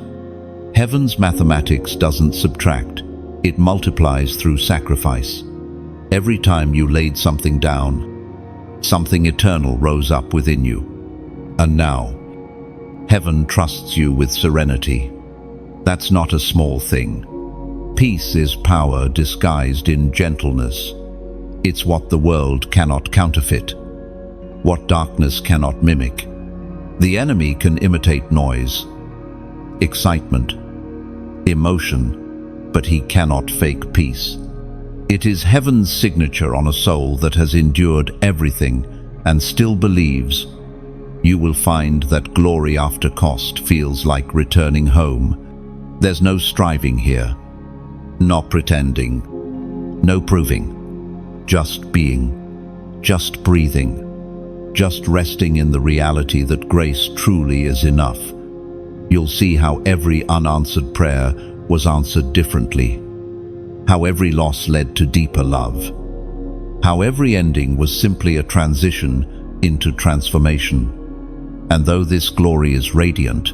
Heaven's mathematics doesn't subtract, it multiplies through sacrifice. Every time you laid something down, something eternal rose up within you. And now, heaven trusts you with serenity. That's not a small thing. Peace is power disguised in gentleness. It's what the world cannot counterfeit, what darkness cannot mimic. The enemy can imitate noise, excitement, emotion, but he cannot fake peace. It is heaven's signature on a soul that has endured everything and still believes. You will find that glory after cost feels like returning home. There's no striving here, no pretending, no proving, just being, just breathing, just resting in the reality that grace truly is enough. You'll see how every unanswered prayer was answered differently, how every loss led to deeper love, how every ending was simply a transition into transformation. And though this glory is radiant,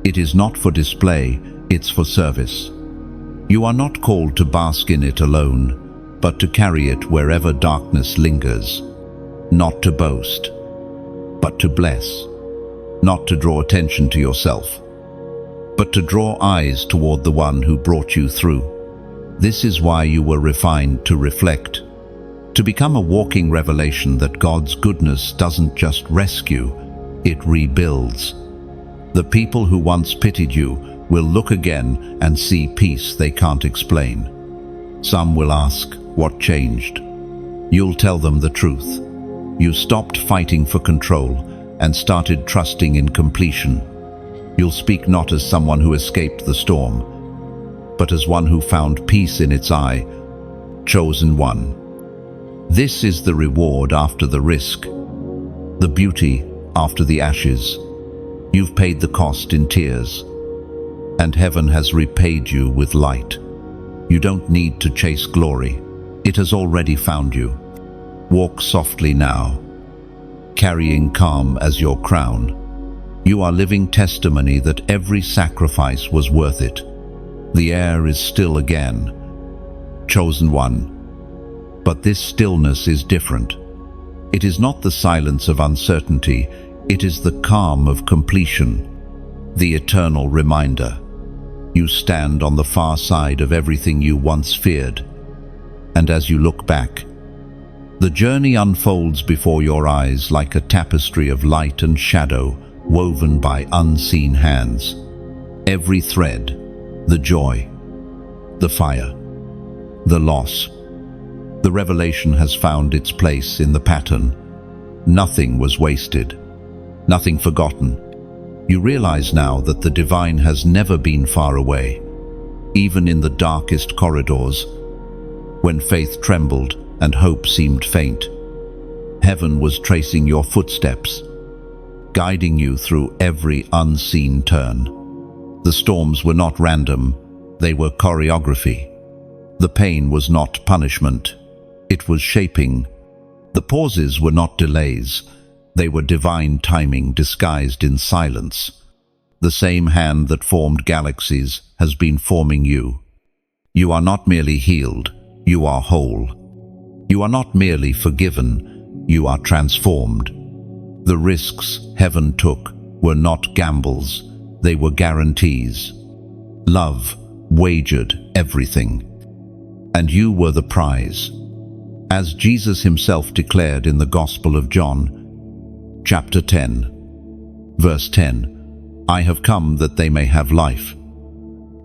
it is not for display, it's for service. You are not called to bask in it alone, but to carry it wherever darkness lingers, not to boast, but to bless, not to draw attention to yourself, but to draw eyes toward the one who brought you through. This is why you were refined to reflect, to become a walking revelation that God's goodness doesn't just rescue, it rebuilds. The people who once pitied you will look again and see peace they can't explain. Some will ask, what changed? You'll tell them the truth. You stopped fighting for control and started trusting in completion. You'll speak not as someone who escaped the storm, but as one who found peace in its eye, chosen one. This is the reward after the risk, the beauty after the ashes. You've paid the cost in tears, and heaven has repaid you with light. You don't need to chase glory. It has already found you. Walk softly now, carrying calm as your crown. You are living testimony that every sacrifice was worth it. The air is still again, chosen one. But this stillness is different. It is not the silence of uncertainty, it is the calm of completion, the eternal reminder. You stand on the far side of everything you once feared, and as you look back, the journey unfolds before your eyes like a tapestry of light and shadow woven by unseen hands. Every thread, the joy, the fire, the loss, the revelation has found its place in the pattern. Nothing was wasted, nothing forgotten. You realize now that the divine has never been far away, even in the darkest corridors, when faith trembled and hope seemed faint. Heaven was tracing your footsteps, guiding you through every unseen turn. The storms were not random, they were choreography. The pain was not punishment, it was shaping. The pauses were not delays, they were divine timing disguised in silence. The same hand that formed galaxies has been forming you. You are not merely healed, you are whole. You are not merely forgiven, you are transformed. The risks heaven took were not gambles, they were guarantees. Love wagered everything, and you were the prize. As Jesus himself declared in the Gospel of John, chapter 10, verse 10, I have come that they may have life,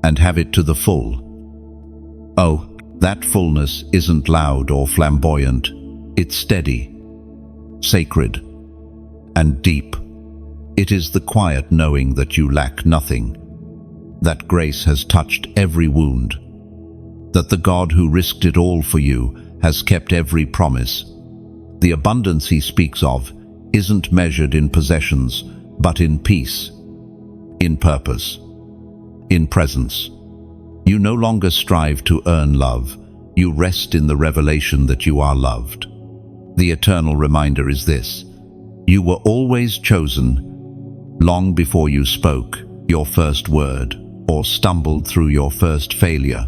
and have it to the full. Oh, that fullness isn't loud or flamboyant. It's steady, sacred, and deep. It is the quiet knowing that you lack nothing, that grace has touched every wound, that the God who risked it all for you has kept every promise. The abundance he speaks of isn't measured in possessions, but in peace, in purpose, in presence. You no longer strive to earn love. You rest in the revelation that you are loved. The eternal reminder is this: you were always chosen, long before you spoke your first word or stumbled through your first failure.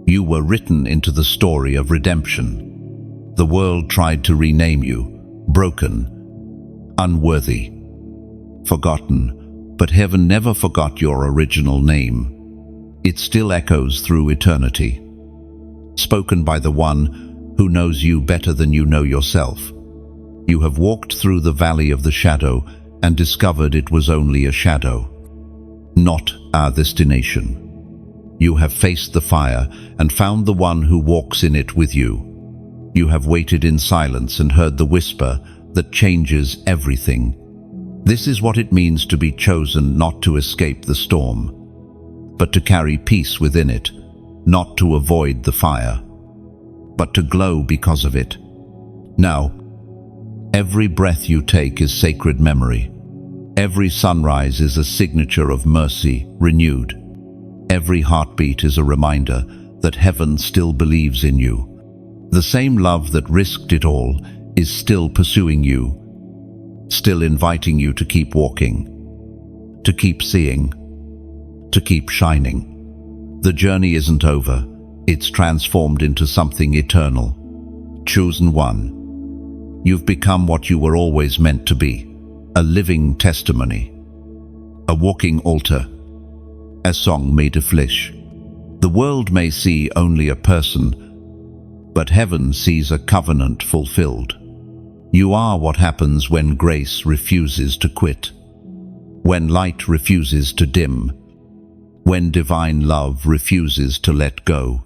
You were written into the story of redemption. The world tried to rename you, broken, unworthy, forgotten, but heaven never forgot your original name. It still echoes through eternity, spoken by the one who knows you better than you know yourself. You have walked through the valley of the shadow and discovered it was only a shadow, not our destination. You have faced the fire and found the one who walks in it with you. You have waited in silence and heard the whisper that changes everything. This is what it means to be chosen, not to escape the storm, but to carry peace within it, not to avoid the fire, but to glow because of it. Now, every breath you take is sacred memory. Every sunrise is a signature of mercy renewed. Every heartbeat is a reminder that heaven still believes in you. The same love that risked it all is still pursuing you, still inviting you to keep walking, to keep seeing, to keep shining. The journey isn't over. It's transformed into something eternal. Chosen one. You've become what you were always meant to be, a living testimony, a walking altar, a song made of flesh. The world may see only a person, but heaven sees a covenant fulfilled. You are what happens when grace refuses to quit, when light refuses to dim, when divine love refuses to let go.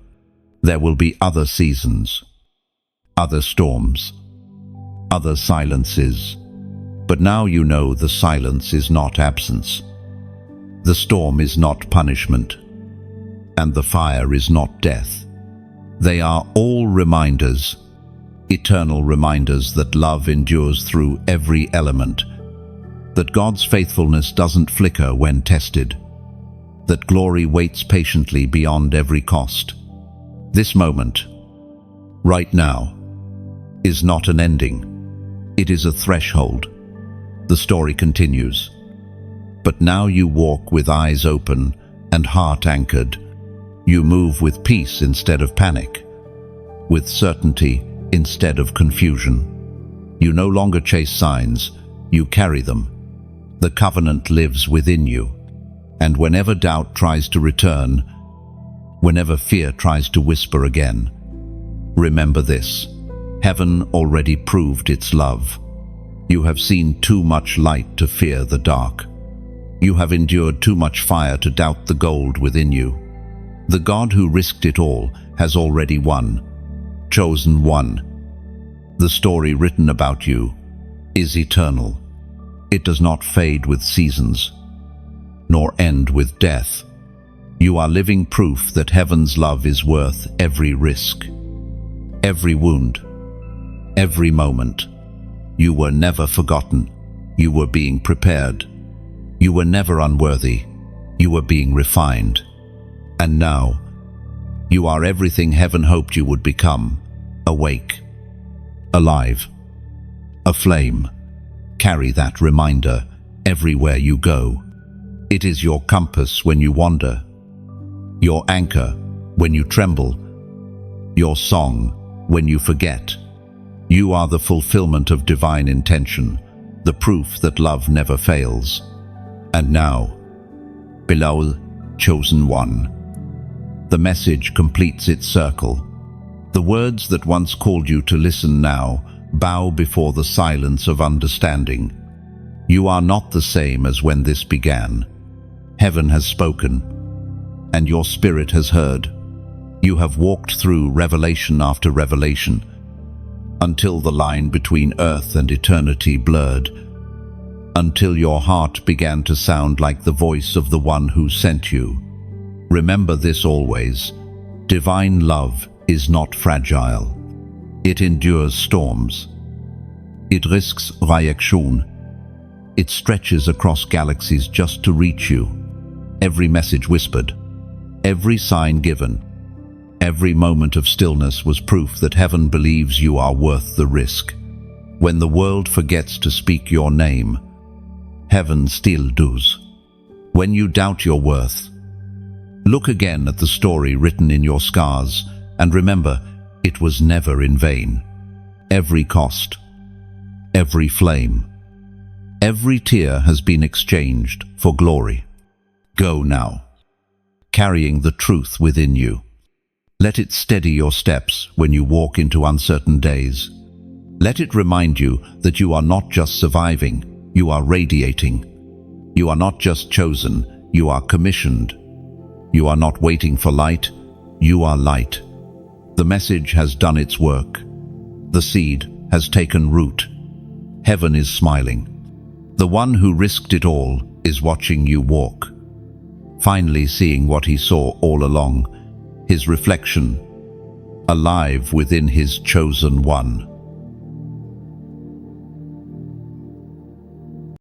There will be other seasons, other storms, other silences. But now you know the silence is not absence. The storm is not punishment, and the fire is not death. They are all reminders, eternal reminders that love endures through every element, that God's faithfulness doesn't flicker when tested, that glory waits patiently beyond every cost. This moment, right now, is not an ending. It is a threshold. The story continues. But now you walk with eyes open and heart anchored. You move with peace instead of panic, with certainty instead of confusion. You no longer chase signs, you carry them. The covenant lives within you, and whenever doubt tries to return, whenever fear tries to whisper again, remember this: heaven already proved its love. You have seen too much light to fear the dark. You have endured too much fire to doubt the gold within you. The God who risked it all has already won, chosen one. The story written about you is eternal. It does not fade with seasons, nor end with death. You are living proof that heaven's love is worth every risk, every wound, every moment. You were never forgotten. You were being prepared. You were never unworthy. You were being refined. And now, you are everything heaven hoped you would become: awake, alive, aflame. Carry that reminder everywhere you go. It is your compass when you wander, your anchor when you tremble, your song when you forget, You are the fulfillment of divine intention, the proof that love never fails. And now, beloved chosen one, the message completes its circle. The words that once called you to listen now bow before the silence of understanding. You are not the same as when this began. Heaven has spoken, and your spirit has heard. You have walked through revelation after revelation, until the line between earth and eternity blurred, until your heart began to sound like the voice of the one who sent you. Remember this always: divine love is not fragile. It endures storms. It risks reaction. It stretches across galaxies just to reach you. Every message whispered, every sign given, every moment of stillness was proof that heaven believes you are worth the risk. When the world forgets to speak your name, heaven still does. When you doubt your worth, look again at the story written in your scars and remember, it was never in vain. Every cost, every flame, every tear has been exchanged for glory. Go now, carrying the truth within you. Let it steady your steps when you walk into uncertain days. Let it remind you that you are not just surviving, you are radiating. You are not just chosen, you are commissioned. You are not waiting for light, you are light. The message has done its work. The seed has taken root. Heaven is smiling. The one who risked it all is watching you walk, finally seeing what he saw all along, his reflection, alive within his chosen one.